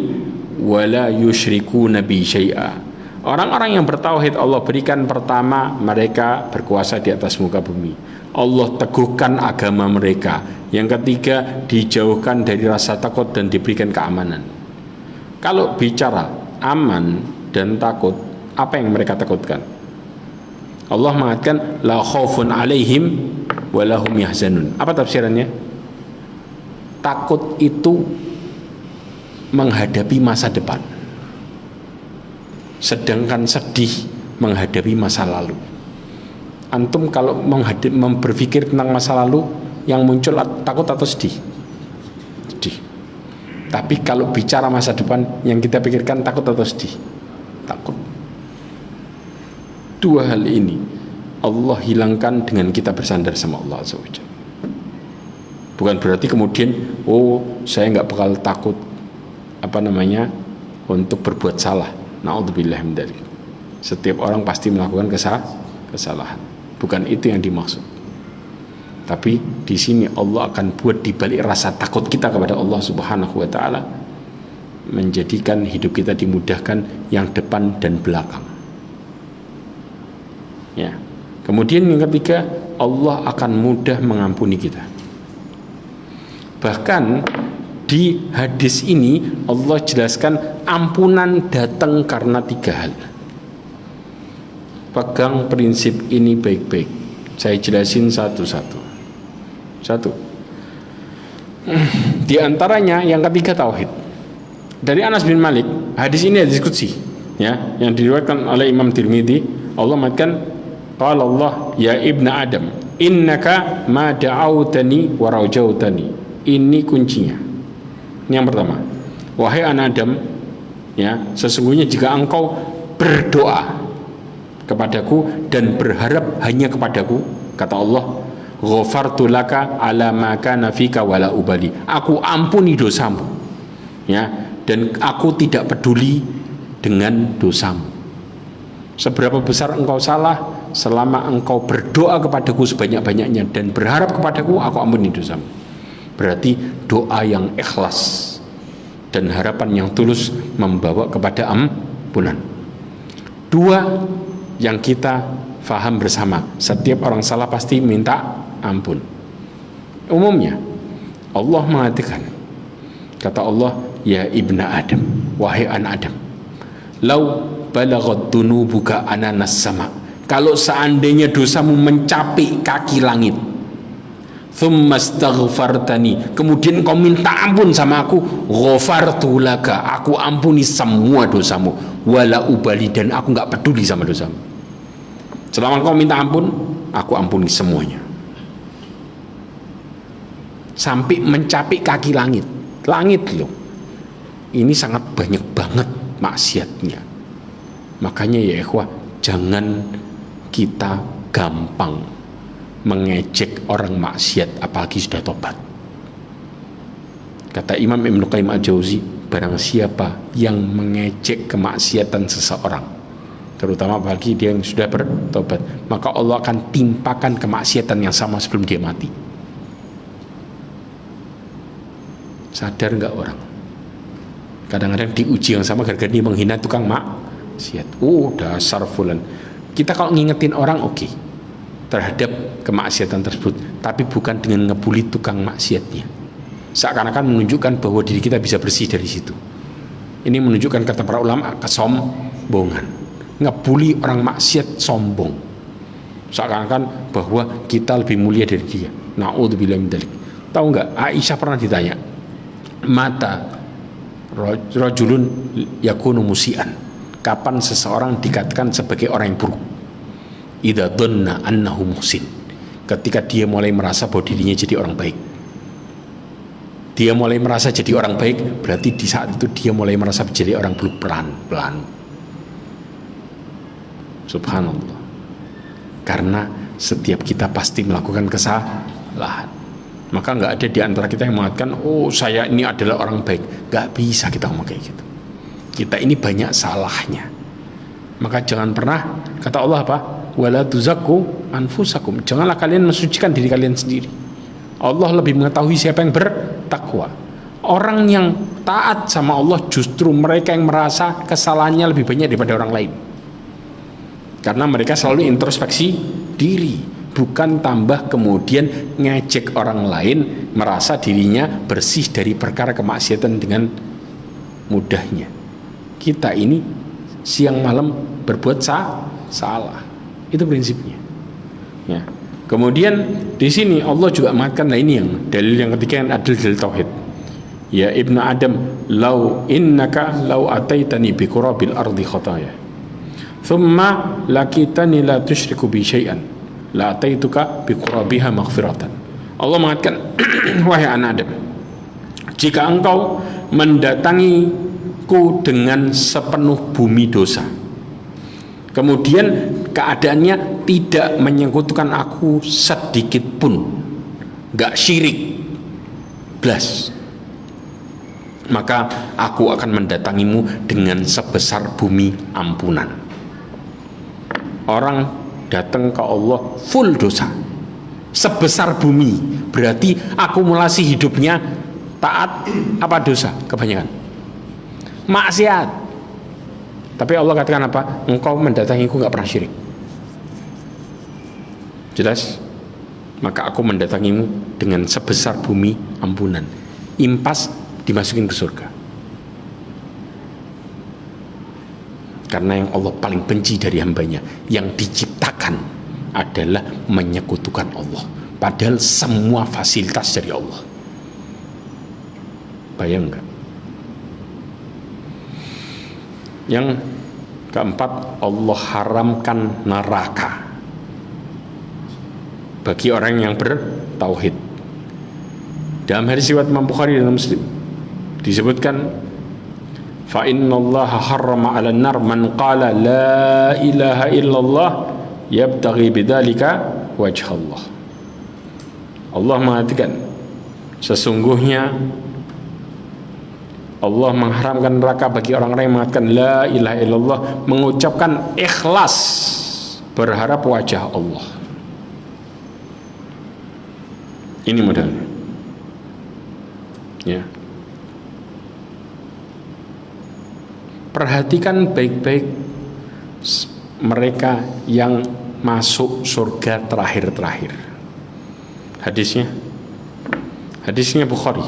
wa la yusyrikuna bi syai'a. Orang-orang yang bertauhid Allah berikan pertama mereka berkuasa di atas muka bumi. Allah teguhkan agama mereka. Yang ketiga dijauhkan dari rasa takut dan diberikan keamanan. Kalau bicara aman dan takut, apa yang mereka takutkan? Allah mengatakan la khaufun alaihim wa lahum yahzanun. Apa tafsirannya? Takut itu menghadapi masa depan, sedangkan sedih menghadapi masa lalu. Antum kalau berpikir tentang masa lalu, yang muncul takut atau sedih? Sedih. Tapi kalau bicara masa depan, yang kita pikirkan takut atau sedih? Takut. Dua hal ini Allah hilangkan dengan kita bersandar sama Allah Azza wa Jalla. Bukan berarti kemudian saya nggak bakal takut untuk berbuat salah. Na'udzubillah min dzalik. Setiap orang pasti melakukan kesalahan. Bukan itu yang dimaksud. Tapi di sini Allah akan buat di balik rasa takut kita kepada Allah Subhanahu wa taala menjadikan hidup kita dimudahkan yang depan dan belakang. Ya. Kemudian yang ketiga, Allah akan mudah mengampuni kita. Bahkan di hadis ini Allah jelaskan ampunan datang karena tiga hal. Pegang prinsip ini baik-baik. Saya jelasin satu-satu. Satu. Di antaranya yang ketiga tauhid. Dari Anas bin Malik, hadis ini ada diskusi, ya, yang diriwayatkan oleh Imam Tirmidzi. Allah mengatakan, qala Allah ya ibna Adam, innaka ma da'autani wa rajautani. Ini kuncinya. Ini yang pertama. Wahai anak Adam, ya, sesungguhnya jika engkau berdoa kepadaku dan berharap hanya kepadaku, kata Allah, ghafartu laka ala ma kana fika wala ubali. Aku ampuni dosamu, ya, dan aku tidak peduli dengan dosamu. Seberapa besar engkau salah, selama engkau berdoa kepadaku sebanyak-banyaknya dan berharap kepadaku, aku ampuni dosamu. Berarti doa yang ikhlas dan harapan yang tulus membawa kepada ampunan. Dua, yang kita faham bersama, setiap orang salah pasti minta ampun. Umumnya Allah mengatakan, kata Allah, ya ibna Adam, wahai anak Adam, lau balaghat dunubuka ananas sama. Kalau seandainya dosamu mencapai kaki langit, thumma astaghfartani, kemudian kau minta ampun sama aku, ghafartu laka, aku ampuni semua dosamu, wala ubali, dan aku enggak peduli sama dosamu. Selama kau minta ampun, aku ampuni semuanya. Sampai mencapai kaki langit. Langit loh. Ini sangat banyak banget maksiatnya. Makanya ya ikhwah, jangan kita gampang mengejek orang maksiat apalagi sudah tobat. Kata Imam Ibnu Qayyim Al-Jauzi, barang siapa yang mengejek kemaksiatan seseorang, terutama bagi dia yang sudah bertobat, maka Allah akan timpakan kemaksiatan yang sama sebelum dia mati. Sadar nggak orang? Kadang-kadang diuji yang sama gara-gara dia menghina tukang maksiat. Dasar fulan. Kita kalau ngingetin orang oke, terhadap kemaksiatan tersebut, tapi bukan dengan ngebully tukang maksiatnya. Seakan-akan menunjukkan bahwa diri kita bisa bersih dari situ. Ini menunjukkan, kata para ulama, kesombongan. Ngebully orang maksiat sombong. Seakan-akan bahwa kita lebih mulia dari dia. Na'udzubillah min dzalik. Tahu nggak? Aisyah pernah ditanya, mata rajulun yakunu musian. Kapan seseorang dikatakan sebagai orang yang buruk? Idza dhanna annahu muhsin. Ketika dia mulai merasa bahwa dirinya jadi orang baik. Dia mulai merasa jadi orang baik, berarti di saat itu dia mulai merasa jadi orang buruk pelan-pelan. Subhanallah. Karena setiap kita pasti melakukan kesalahan. Maka nggak ada di antara kita yang mengatakan, oh saya ini adalah orang baik. Nggak bisa kita ngomong kayak gitu. Kita ini banyak salahnya. Maka jangan pernah, kata Allah apa? Wala tuzakku anfusakum. Janganlah kalian mensucikan diri kalian sendiri. Allah lebih mengetahui siapa yang bertakwa. Orang yang taat sama Allah justru mereka yang merasa kesalahannya lebih banyak daripada orang lain. Karena mereka selalu introspeksi diri, bukan tambah kemudian ngejek orang lain, merasa dirinya bersih dari perkara kemaksiatan dengan mudahnya. Kita ini siang malam berbuat salah. Itu prinsipnya. Ya. Kemudian di sini Allah juga mengatakan, nah ini yang dalil yang ketiga yang adil dalil tauhid. Ya ibnu Adam, lau innaka lau ataitani bi qurabil ardi khataya. Thumma lakitani la tusyriku bi syai'an. La ataituka bi qurabiha maghfiratan. Allah mengatakan, wahai anak Adam, jika engkau mendatangiku dengan sepenuh bumi dosa, kemudian keadaannya tidak menyekutukan aku sedikit pun, gak syirik blas, maka aku akan mendatangimu dengan sebesar bumi ampunan. Orang datang ke Allah full dosa sebesar bumi, berarti akumulasi hidupnya taat apa dosa? Kebanyakan maksiat. Tapi Allah katakan apa? Engkau mendatangiku gak pernah syirik. Jelas? Maka aku mendatangimu dengan sebesar bumi ampunan. Impas dimasukin ke surga. Karena yang Allah paling benci dari hambanya, yang diciptakan adalah menyekutukan Allah, padahal semua fasilitas dari Allah. Bayang gak? Yang keempat, Allah haramkan neraka bagi orang yang bertauhid. Dalam hadis riwayat Imam Bukhari dan Muslim disebutkan, fa innallaha harrama 'alan nar man qala la ilaha illallah yabtaghi bidzalika wajhallah. Allah mengatakan, sesungguhnya Allah mengharamkan neraka bagi orang-orang yang mengatakan la ilaha illallah, mengucapkan ikhlas berharap wajah Allah. Ini modalnya. Ya. Perhatikan baik-baik mereka yang masuk surga terakhir-terakhir. Hadisnya Bukhari.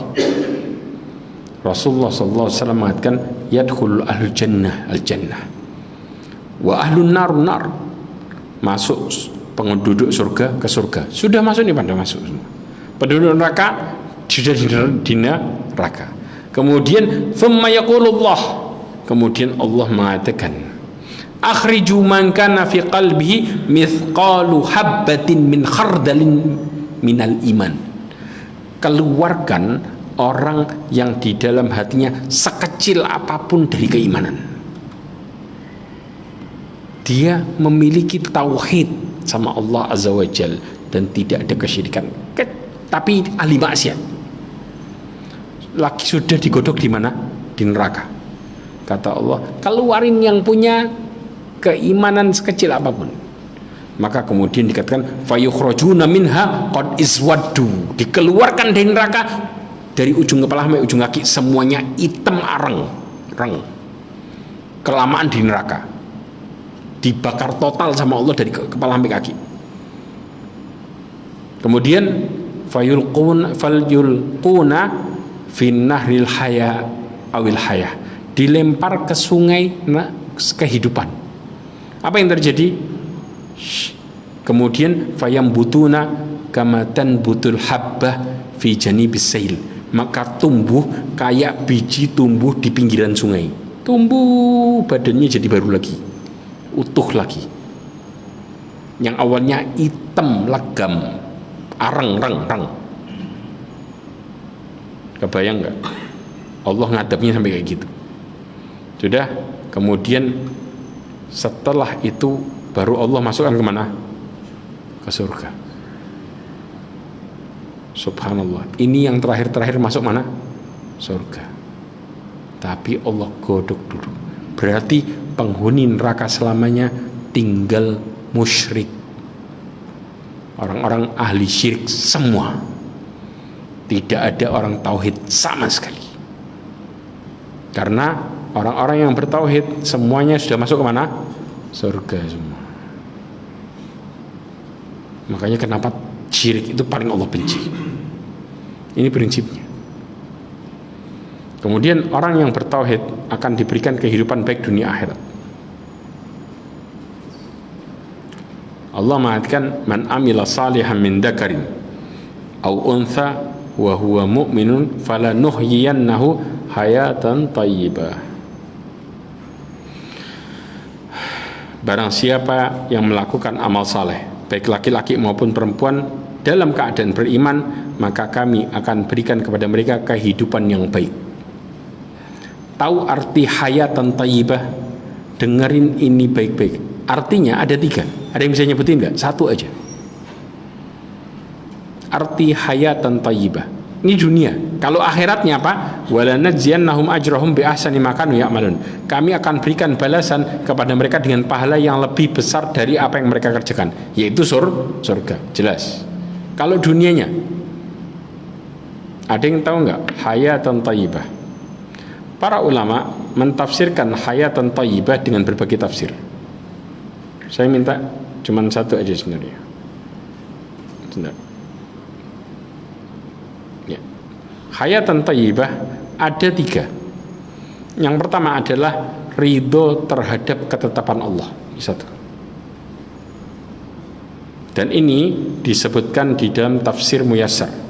Rasulullah SAW mengatakan, yadkhulul ahlul jannah al-jannah wa ahlun nar, masuk penduduk surga ke surga. Sudah masuk nih, pada masuk semua. Penduduk neraka sudah di neraka. Kemudian thumma yaqulullah, kemudian Allah mengatakan, akhriju man kana fi qalbihi mithqalu habbatin min khardalin minal iman. Keluarkan orang yang di dalam hatinya sekecil apapun dari keimanan. Dia memiliki tauhid sama Allah Azza wa Jal dan tidak ada kesyirikan, tapi ahli maksiat. Lagi sudah digodok di mana? Di neraka. Kata Allah, keluarin yang punya keimanan sekecil apapun. Maka kemudian dikatakan fayukhrajuna minha qad iswaddu, dikeluarkan dari neraka dari ujung kepala sampai ujung kaki semuanya hitam areng, kelamaan di neraka, dibakar total sama Allah dari kepala sampai kaki. Kemudian falyulquna fin nahril haya awil haya, dilempar ke sungai kehidupan. Apa yang terjadi? Kemudian fayambutuna kamatan butul habbah fi janibis sail, maka tumbuh kayak biji tumbuh di pinggiran sungai. Tumbuh badannya jadi baru lagi, utuh lagi. Yang awalnya hitam legam, areng. Kebayang nggak? Allah ngadapnya sampai kayak gitu. Sudah, kemudian setelah itu baru Allah masukkan kemana? ke surga. Subhanallah. Ini yang terakhir masuk mana? Surga. Tapi Allah godok dulu. Berarti penghuni neraka selamanya tinggal musyrik. Orang-orang ahli syirik semua. Tidak ada orang tauhid sama sekali. Karena orang-orang yang bertauhid semuanya sudah masuk ke mana? Surga semua. Makanya kenapa syirik itu paling Allah benci. Ini prinsipnya. Kemudian orang yang bertauhid akan diberikan kehidupan baik dunia akhirat. Allah mengatakan, man amila salihan min dzakarin aw untha wa huwa mu'minun falanuhyiyannahu hayatan thayyibah. Barang siapa yang melakukan amal saleh, baik laki-laki maupun perempuan, dalam keadaan beriman, maka kami akan berikan kepada mereka kehidupan yang baik. Tahu arti hayatan thayyibah? Dengerin ini baik-baik. Artinya ada 3. Ada yang bisa nyebutin nggak? 1 aja. Arti hayatan thayyibah. Ini dunia. Kalau akhiratnya apa? Walanajziyannahum ajrahum bi ahsani ma kanu ya'malun. Kami akan berikan balasan kepada mereka dengan pahala yang lebih besar dari apa yang mereka kerjakan, yaitu surga. Jelas. Kalau dunianya, ada yang tahu nggak? Hayatan thayyibah. Para ulama mentafsirkan hayatan thayyibah dengan berbagai tafsir. Saya minta cuman 1 aja sebenarnya. Sebentar. Ya. Hayatan thayyibah ada 3. Yang pertama adalah ridho terhadap ketetapan Allah. 1. Dan ini disebutkan di dalam tafsir Muyassar.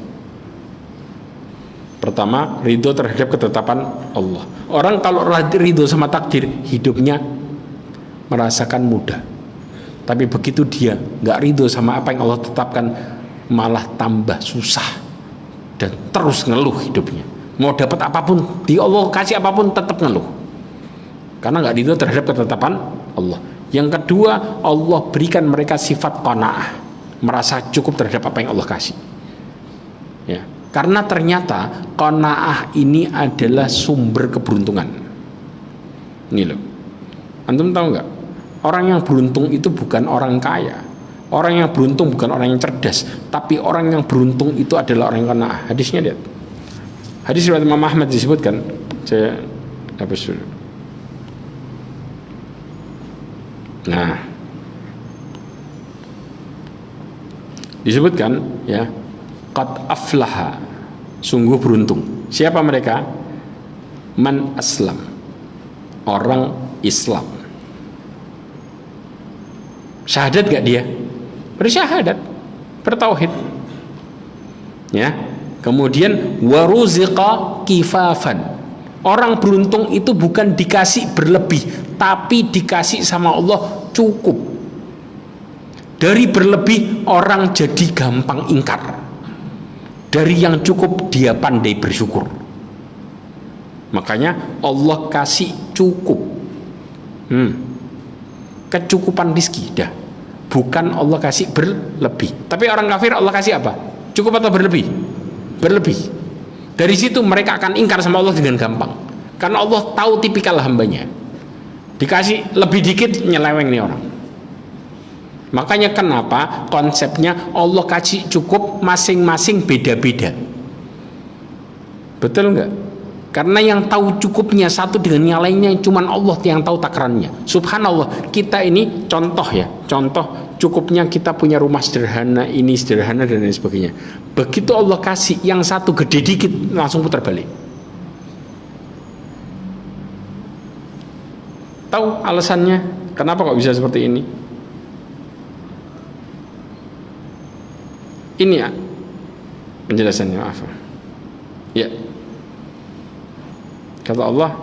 Pertama, ridho terhadap ketetapan Allah. Orang kalau ridho sama takdir, hidupnya merasakan mudah. Tapi begitu dia nggak ridho sama apa yang Allah tetapkan, malah tambah susah dan terus ngeluh hidupnya. Mau dapat apapun, di Allah kasih apapun tetap ngeluh. Karena nggak ridho terhadap ketetapan Allah. Yang kedua, Allah berikan mereka sifat qanaah, merasa cukup terhadap apa yang Allah kasih. Ya. Karena ternyata qanaah ini adalah sumber keberuntungan. Ini loh. Antum tahu nggak? Orang yang beruntung itu bukan orang kaya. Orang yang beruntung bukan orang yang cerdas, tapi orang yang beruntung itu adalah orang yang qanaah. Hadisnya lihat. Hadis riwayat Imam Ahmad disebutkan. Saya hapus dulu. Nah, disebutkan ya, qad aflaha, sungguh beruntung. Siapa mereka? Man aslam, orang Islam. Syahadat gak dia? Bersyahadat, bertauhid. Ya. Kemudian waruziqa kifafan. Orang beruntung itu bukan dikasih berlebih, tapi dikasih sama Allah cukup. Dari berlebih orang jadi gampang ingkar. Dari yang cukup dia pandai bersyukur. Makanya Allah kasih cukup. Kecukupan rizki dah. Bukan Allah kasih berlebih. Tapi orang kafir Allah kasih apa? Cukup atau berlebih? Berlebih. Dari situ mereka akan ingkar sama Allah dengan gampang. Karena Allah tahu tipikal hambanya. Dikasih lebih dikit nyeleweng nih orang. Makanya kenapa konsepnya Allah kasih cukup, masing-masing beda-beda. Betul nggak? Karena yang tahu cukupnya satu dengan yang lainnya cuman Allah yang tahu takarannya. Subhanallah, kita ini contoh ya, contoh cukupnya kita punya rumah sederhana, ini sederhana dan lain sebagainya. Begitu Allah kasih yang satu gede dikit, langsung putar balik. Tahu alasannya? Kenapa kok bisa seperti ini? Ini ya penjelasannya, maaf. Ya. Kata Allah,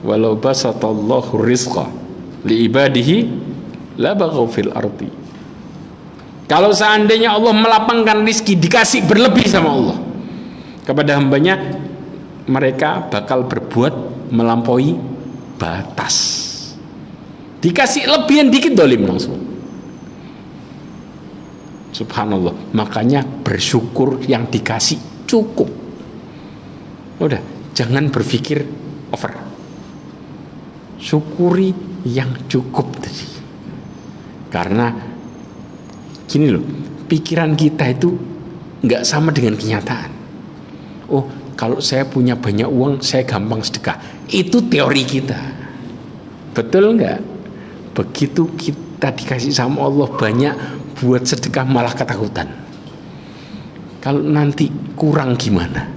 walau basatallahu rizqa li ibadihi la baghaw fil ardi. Kalau seandainya Allah melapangkan rizki, dikasih berlebih sama Allah kepada hambanya, mereka bakal berbuat melampaui batas. Dikasih lebihan dikit dolim langsung. Subhanallah. Makanya bersyukur yang dikasih cukup. Udah, jangan berpikir over. Syukuri yang cukup tadi. Karena gini loh, pikiran kita itu nggak sama dengan kenyataan. Oh, kalau saya punya banyak uang, saya gampang sedekah. Itu teori kita. Betul nggak? Begitu kita dikasih sama Allah banyak, buat sedekah malah ketakutan. Kalau nanti kurang gimana?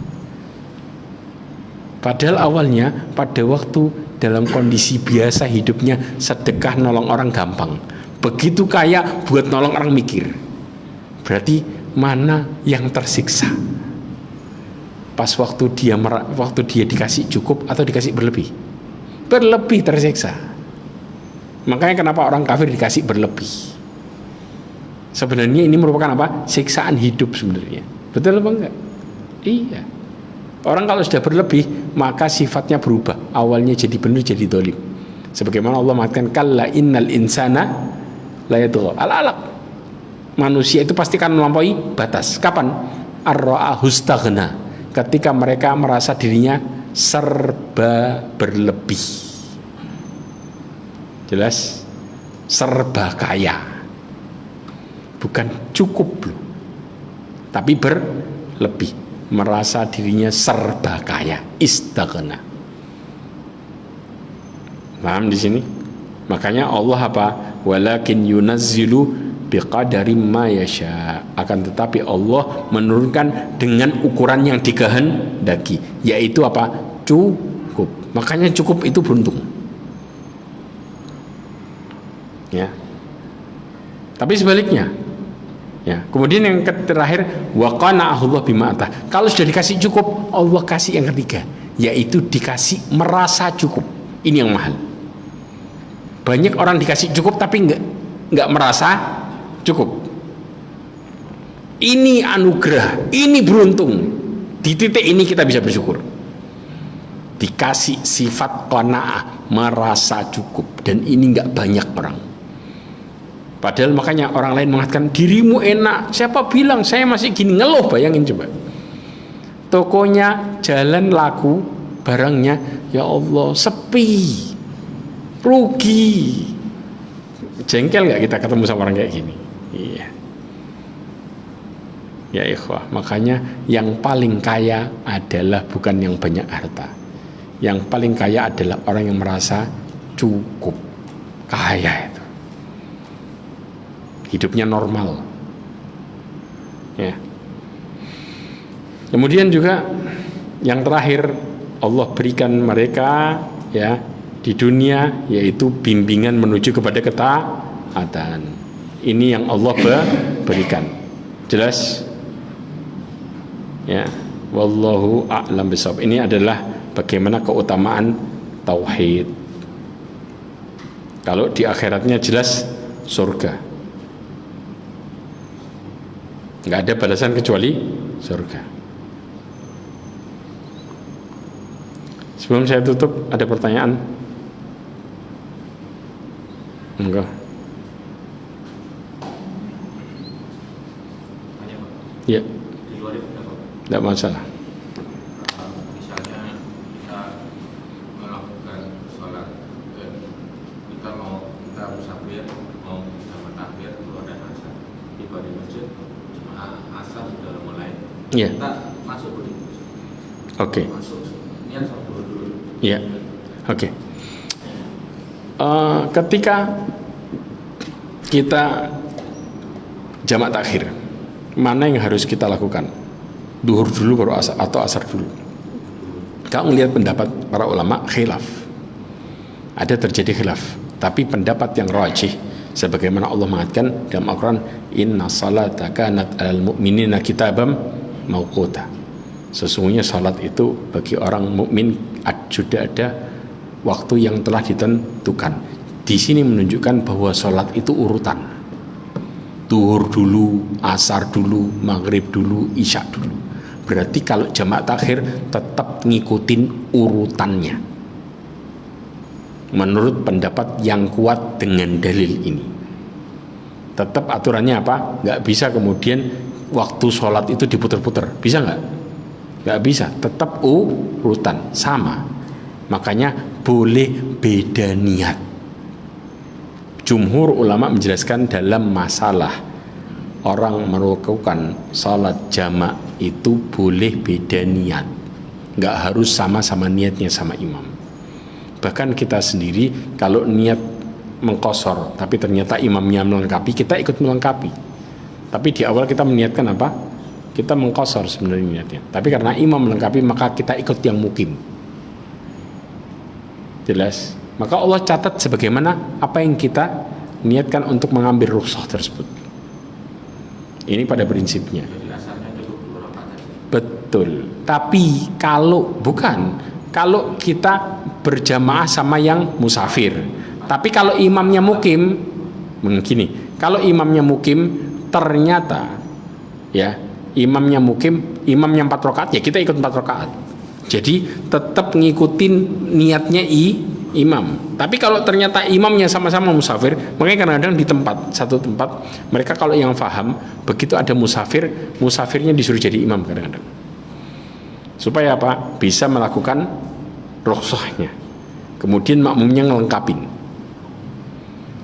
Padahal awalnya pada waktu dalam kondisi biasa hidupnya sedekah nolong orang gampang. Begitu kaya buat nolong orang mikir. Berarti mana yang tersiksa? Pas waktu dia dikasih cukup atau dikasih berlebih? Berlebih tersiksa. Makanya kenapa orang kafir dikasih berlebih? Sebenarnya ini merupakan apa? Siksaan hidup sebenarnya. Betul apa enggak? Iya. Orang kalau sudah berlebih, maka sifatnya berubah. Awalnya jadi benar, jadi dolim. Sebagaimana Allah mengatakan, kalla innal insana la yatgha. Al-alaq. Manusia itu pasti akan melampaui batas. Kapan? Ar-ra'ahu istaghna. Ketika mereka merasa dirinya serba berlebih. Jelas? Serba kaya. Bukan cukup loh, tapi berlebih. Merasa dirinya serba kaya, istaghna. Paham di sini? Makanya Allah apa? Walakin yunazzilu biqadari ma yasha. Akan tetapi Allah menurunkan dengan ukuran yang dikehendaki, yaitu apa? Cukup. Makanya cukup itu beruntung. Ya. Tapi sebaliknya, ya. Kemudian yang terakhir, wa qana'ahullah bima atah. Kalau sudah dikasih cukup, Allah kasih yang ketiga, yaitu dikasih merasa cukup. Ini yang mahal. Banyak orang dikasih cukup tapi enggak merasa cukup. Ini anugerah, ini beruntung. Di titik ini kita bisa bersyukur. Dikasih sifat qanaah, merasa cukup, dan ini enggak banyak orang. Padahal makanya orang lain mengatakan dirimu enak. Siapa bilang saya masih gini, ngeluh, bayangin coba. Tokonya jalan laku, barangnya ya Allah sepi, rugi. Jengkel nggak kita ketemu sama orang kayak gini? Iya. Ya ikhwah, makanya yang paling kaya adalah bukan yang banyak harta. Yang paling kaya adalah orang yang merasa cukup, kaya itu. Hidupnya normal, ya. Kemudian juga yang terakhir Allah berikan mereka, ya, di dunia, yaitu bimbingan menuju kepada ketaatan. Ini yang Allah berikan. Jelas? Ya. Wallahu a'lam bishawab. Ini adalah bagaimana keutamaan tauhid. Kalau di akhiratnya jelas surga. Nggak ada balasan kecuali surga. Sebelum saya tutup, ada pertanyaan? Enggak. Ya. Di luar itu Tidak masalah. Misalnya kita melakukan sholat, kita musafir, mau sama takbir, keluar dan asar, tiba di masjid, asar sudah mulai. Iya. Kita masuk dulu. Oke. Masuk. Niat dulu. Iya. Oke. Ketika kita jamak takhir, mana yang harus kita lakukan? Duhur dulu baru asar, atau asar dulu? Kalau melihat pendapat para ulama khilaf, ada terjadi khilaf. Tapi pendapat yang rajih, sebagaimana Allah mengatakan dalam Al-Quran, inna salata kanat alal mu'minina kitabam mawquta. Sesungguhnya salat itu bagi orang mukmin sudah ada waktu yang telah ditentukan. Di sini menunjukkan bahwa salat itu urutan. Duhur dulu, asar dulu, maghrib dulu, isya dulu. Berarti kalau jamak takhir tetap ngikutin urutannya. Menurut pendapat yang kuat dengan dalil ini. Tetap aturannya apa? Nggak bisa kemudian waktu sholat itu diputer-puter. Bisa nggak? Nggak bisa. Tetap urutan sama. Makanya boleh beda niat. Jumhur ulama menjelaskan dalam masalah orang melakukan sholat jamak itu boleh beda niat. Nggak harus sama-sama niatnya sama imam. Bahkan kita sendiri kalau niat mengkosor tapi ternyata imamnya melengkapi, kita ikut melengkapi. Tapi di awal kita meniatkan apa? Kita mengkosor sebenarnya niatnya. Tapi karena imam melengkapi maka kita ikut yang mukim. Jelas? Maka Allah catat sebagaimana apa yang kita niatkan untuk mengambil rukhsah tersebut. Ini pada prinsipnya. Jadi asalnya cukup 2 rakaat. Betul. Tapi kalau kita berjamaah sama yang musafir. Tapi kalau imamnya mukim, begini, kalau imamnya mukim ternyata ya, imamnya mukim, imamnya 4 rakaat ya kita ikut 4 rakaat. Jadi tetap ngikutin niatnya imam. Tapi kalau ternyata imamnya sama-sama musafir, makanya kadang-kadang di satu tempat mereka kalau yang paham begitu ada musafir, musafirnya disuruh jadi imam kadang-kadang. Supaya apa? Bisa melakukan rukhsahnya. Kemudian makmumnya ngelengkapin.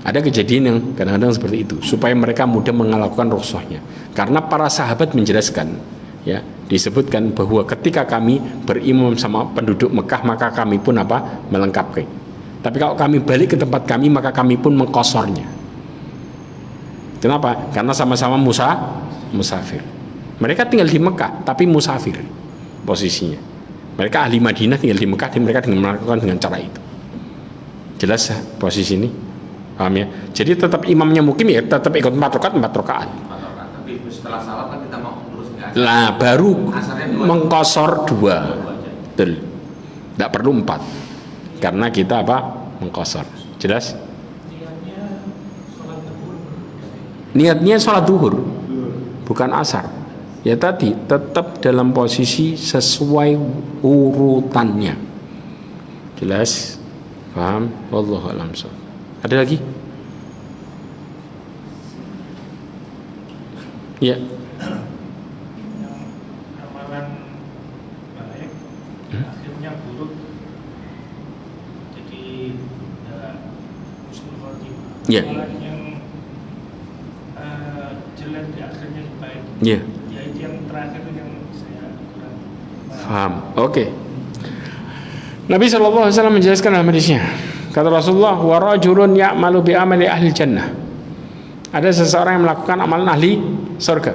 Ada kejadian yang kadang-kadang seperti itu supaya mereka mudah melakukan rukhsahnya. Karena para sahabat menjelaskan, ya, disebutkan bahwa ketika kami berimam sama penduduk Mekah maka kami pun apa? Melengkapi. Tapi kalau kami balik ke tempat kami maka kami pun mengkosornya. Kenapa? Karena sama-sama musafir. Mereka tinggal di Mekah tapi musafir posisinya. Mereka ahli Madinah tinggal di Mekah dan mereka melakukan dengan cara itu. Jelas posisi ini? Paham ya? Jadi tetap imamnya mukim ya tetap ikut 4 rakaat. Tapi setelah salat kan kita mau terus nggak? Lah baru mengkosor 2. Betul. Tidak perlu 4. Karena kita apa? Mengkosor. Jelas? Niatnya sholat duhur. Bukan asar. Ya tadi tetap dalam posisi sesuai urutannya. Jelas? Paham? Wallahu a'lam. Ada lagi? Ya. Amalan baik akhirnya buruk. Jadi husnul khotimah. Ya. Amalan yang jelek di akhirnya baik. Ya. Ya itu yang terakhir yang saya kurang Paham. Oke. Nabi SAW menjelaskan dalam hadisnya. Kata Rasulullah, wa rajulun ya'malu bi amali ahli jannah. Ada seseorang yang melakukan amalan ahli surga.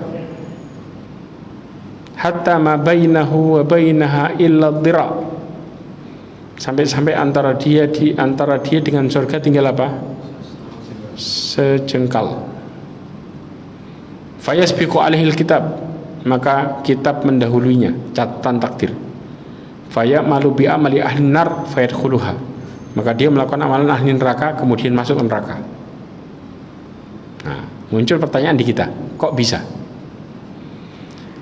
Hatta ma bainahu wa bainaha illa dhira. Sampai antara dia dengan surga tinggal apa? Sejengkal. Fayasbiqu alaihi alkitab. Maka kitab mendahulunya, catatan takdir. Fayamalu bi amali ahli nar fayadkhuluha. Maka dia melakukan amalan ahli neraka kemudian masuk ke neraka. Nah, muncul pertanyaan di kita, kok bisa?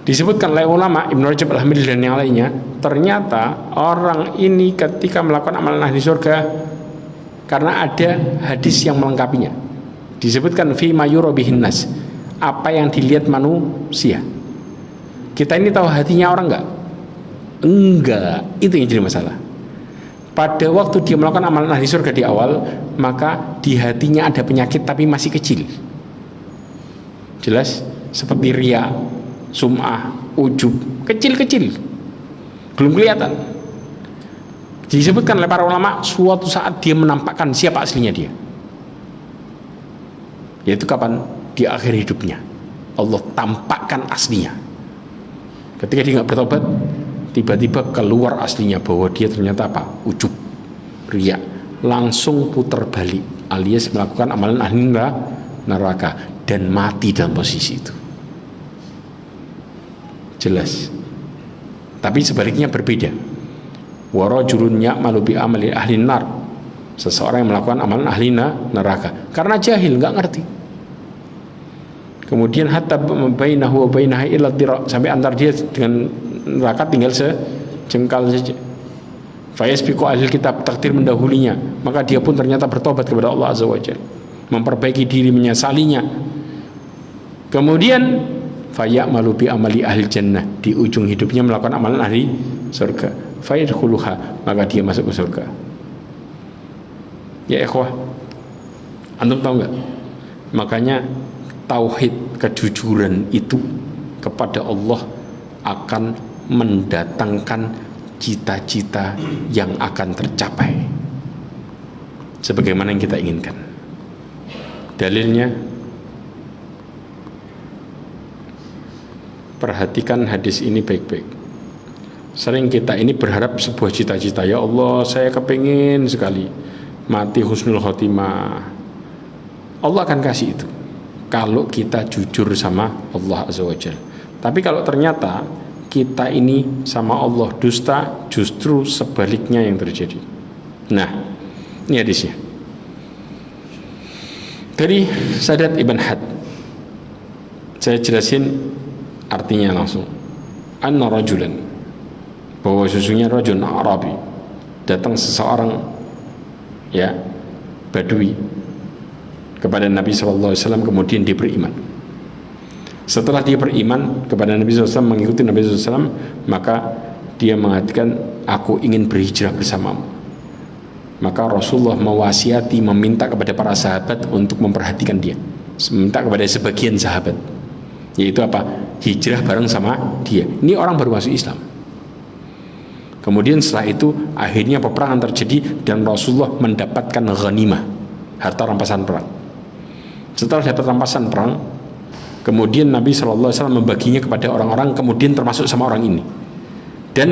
Disebutkan oleh ulama Ibnu Rajab Al-Hambali dan yang lainnya, ternyata orang ini ketika melakukan amalan ahli surga karena ada hadis yang melengkapinya. Disebutkan fi mayura bihin nas, apa yang dilihat manusia. Kita ini tahu hatinya orang enggak? Enggak, itu yang jadi masalah. Pada waktu dia melakukan amalan ahli surga di awal, maka di hatinya ada penyakit tapi masih kecil. Jelas? Seperti riya, sum'ah, ujub, kecil-kecil, belum kelihatan. Disebutkan oleh para ulama, suatu saat dia menampakkan siapa aslinya dia. Yaitu kapan? Di akhir hidupnya Allah tampakkan aslinya. Ketika dia nggak bertobat, tiba-tiba keluar aslinya bahwa dia ternyata apa? Ujub, riya, langsung putar balik alias melakukan amalan ahli neraka dan mati dalam posisi itu. Jelas. Tapi sebaliknya berbeda. Wa rajulun ya'malu bi amali ahli nar. Seseorang yang melakukan amalan ahli neraka karena jahil, nggak ngerti. Kemudian hatta bainahu wa bainaha illa dhira, sampai antar dia dengan neraka tinggal sejengkal saja. Fayasbiqu ahli kitab, takdir mendahulinya, maka dia pun ternyata bertobat kepada Allah Azza wa Jalla, memperbaiki diri, menyesalinya, Kemudian fayamalu bi amali ahli jannah, di ujung hidupnya melakukan amalan ahli surga, fayadkhuluha, maka dia masuk ke surga. Ya ikhwah, antum tahu nggak? Makanya tauhid kejujuran itu kepada Allah akan mendatangkan cita-cita yang akan tercapai sebagaimana yang kita inginkan. Dalilnya, perhatikan hadis ini baik-baik. Sering kita ini berharap sebuah cita-cita, ya Allah saya kepingin sekali mati husnul khotimah. Allah akan kasih itu kalau kita jujur sama Allah Azza wa Jalla. Tapi kalau ternyata kita ini sama Allah dusta, justru sebaliknya yang terjadi. Nah, ini hadisnya dari Sadat Ibn Had. Saya jelasin artinya langsung. Anna rajulan, bahwa sesungguhnya rajul Arabi, datang seseorang ya Badui kepada Nabi SAW, kemudian dia beriman. Setelah dia beriman kepada Nabi SAW, mengikuti Nabi SAW, maka dia mengatakan, aku ingin berhijrah bersamamu. Maka Rasulullah mewasiati, meminta kepada para sahabat untuk memperhatikan dia, meminta kepada sebagian sahabat, yaitu apa? Hijrah bareng sama dia. Ini orang baru masuk Islam. Kemudian setelah itu akhirnya peperangan terjadi dan Rasulullah mendapatkan ghanimah, harta rampasan perang. Setelah dapat rampasan perang, kemudian Nabi SAW membaginya kepada orang-orang, kemudian termasuk sama orang ini. Dan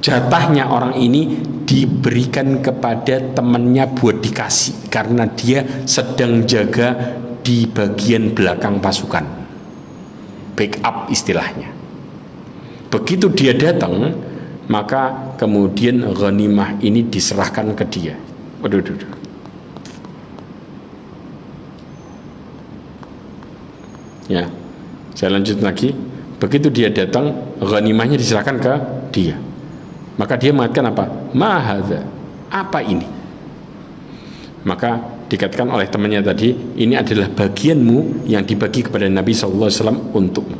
jatahnya orang ini diberikan kepada temannya buat dikasih, karena dia sedang jaga di bagian belakang pasukan, backup istilahnya. Begitu dia datang, maka kemudian ghanimah ini diserahkan ke dia. Waduh. Ya, saya lanjut lagi. Begitu dia datang, ghanimahnya diserahkan ke dia. Maka dia mengatakan apa? Ma hadza, apa ini? Maka dikatakan oleh temannya tadi, ini adalah bagianmu yang dibagi kepada Nabi SAW untukmu.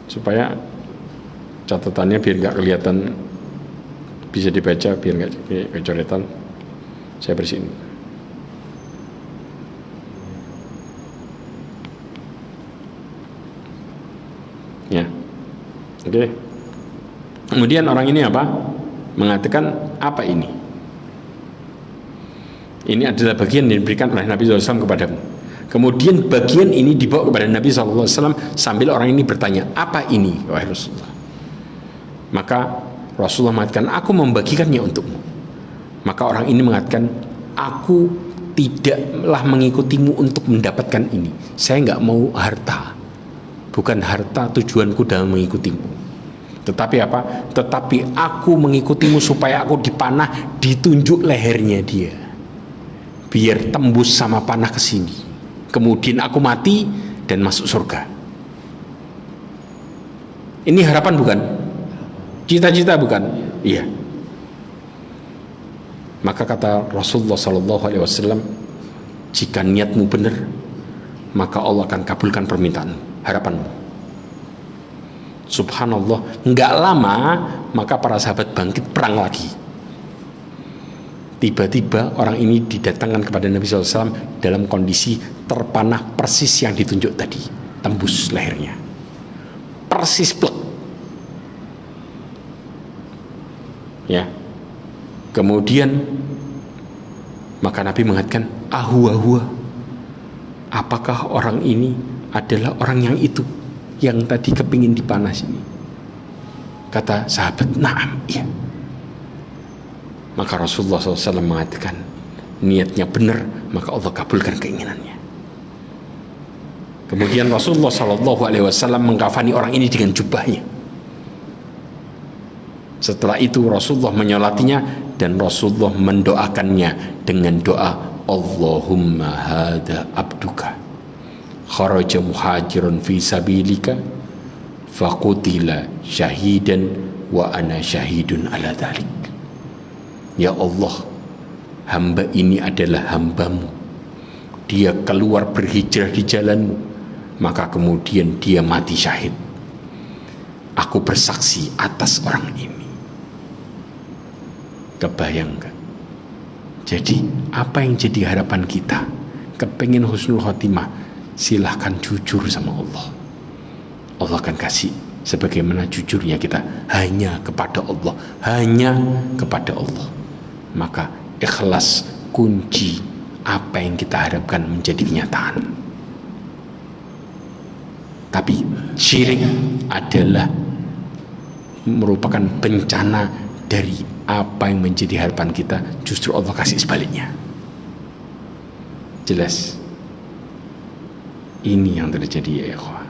Supaya catatannya biar nggak kelihatan, bisa dibaca biar nggak kecoretan. Saya bersihin. Ya, oke. Kemudian orang ini apa? Mengatakan, apa ini? Ini adalah bagian yang diberikan oleh Nabi SAW kepadamu. Kemudian bagian ini dibawa kepada Nabi SAW sambil orang ini bertanya, apa ini, wahai Rasulullah? Maka Rasulullah mengatakan, aku membagikannya untukmu. Maka orang ini mengatakan, aku tidaklah mengikutimu untuk mendapatkan ini. Saya nggak mau harta. Bukan harta tujuanku dalam mengikutimu. Tetapi apa? Tetapi aku mengikutimu supaya aku dipanah, ditunjuk lehernya dia, biar tembus sama panah ke sini. Kemudian aku mati dan masuk surga. Ini harapan bukan? Cita-cita bukan? Iya. Maka kata Rasulullah SAW, jika niatmu benar, maka Allah akan kabulkan permintaanmu, harapanmu. Subhanallah, nggak lama maka para sahabat bangkit perang lagi. Tiba-tiba orang ini didatangkan kepada Nabi SAW dalam kondisi terpanah persis yang ditunjuk tadi, tembus lehernya, persis plek. Ya, kemudian maka Nabi mengatakan, ahwa, apakah orang ini adalah orang yang itu, yang tadi kepingin dipanas ini? Kata sahabat, na'am, iya. Maka Rasulullah SAW mengatakan, niatnya benar, maka Allah kabulkan keinginannya. Kemudian Rasulullah SAW mengkafani orang ini dengan jubahnya. Setelah itu Rasulullah menyolatinya dan Rasulullah mendoakannya dengan doa, Allahumma hada abduka kharaja muhajiran fi sabilika faqutila syahidan wa ana syahidun ala dhalik. Ya Allah, hamba ini adalah hambamu, dia keluar berhijrah di jalanmu, maka kemudian dia mati syahid. Aku bersaksi atas orang ini. Kebayangkan? Jadi apa yang jadi harapan kita? Kepengen husnul khotimah, silahkan jujur sama Allah. Allah akan kasih sebagaimana jujurnya kita hanya kepada Allah, hanya kepada Allah. Maka ikhlas kunci apa yang kita harapkan menjadi kenyataan. Tapi syirik adalah merupakan bencana dari apa yang menjadi harapan kita, justru Allah kasih sebaliknya. Jelas ini yang terjadi ya ikhwah.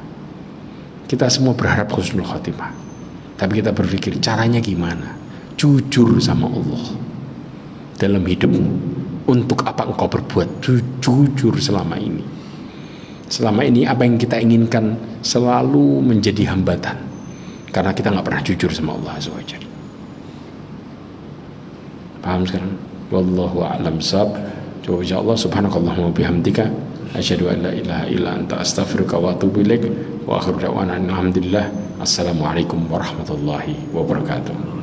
Kita semua berharap husnul khotimah, tapi kita berpikir caranya gimana? Jujur sama Allah dalam hidupmu. Untuk apa engkau berbuat jujur selama ini? Selama ini apa yang kita inginkan selalu menjadi hambatan karena kita nggak pernah jujur sama Allah Azza wa Jalla. Paham sekarang? Wallahu a'lam shawab. Coba insyaallah subhanakallahumma bihamdika asyhadu an la ilaha illa anta astaghfiruka wa atubu ilaik wa akhiru da'wana alhamdulillah. Assalamualaikum warahmatullahi wabarakatuh.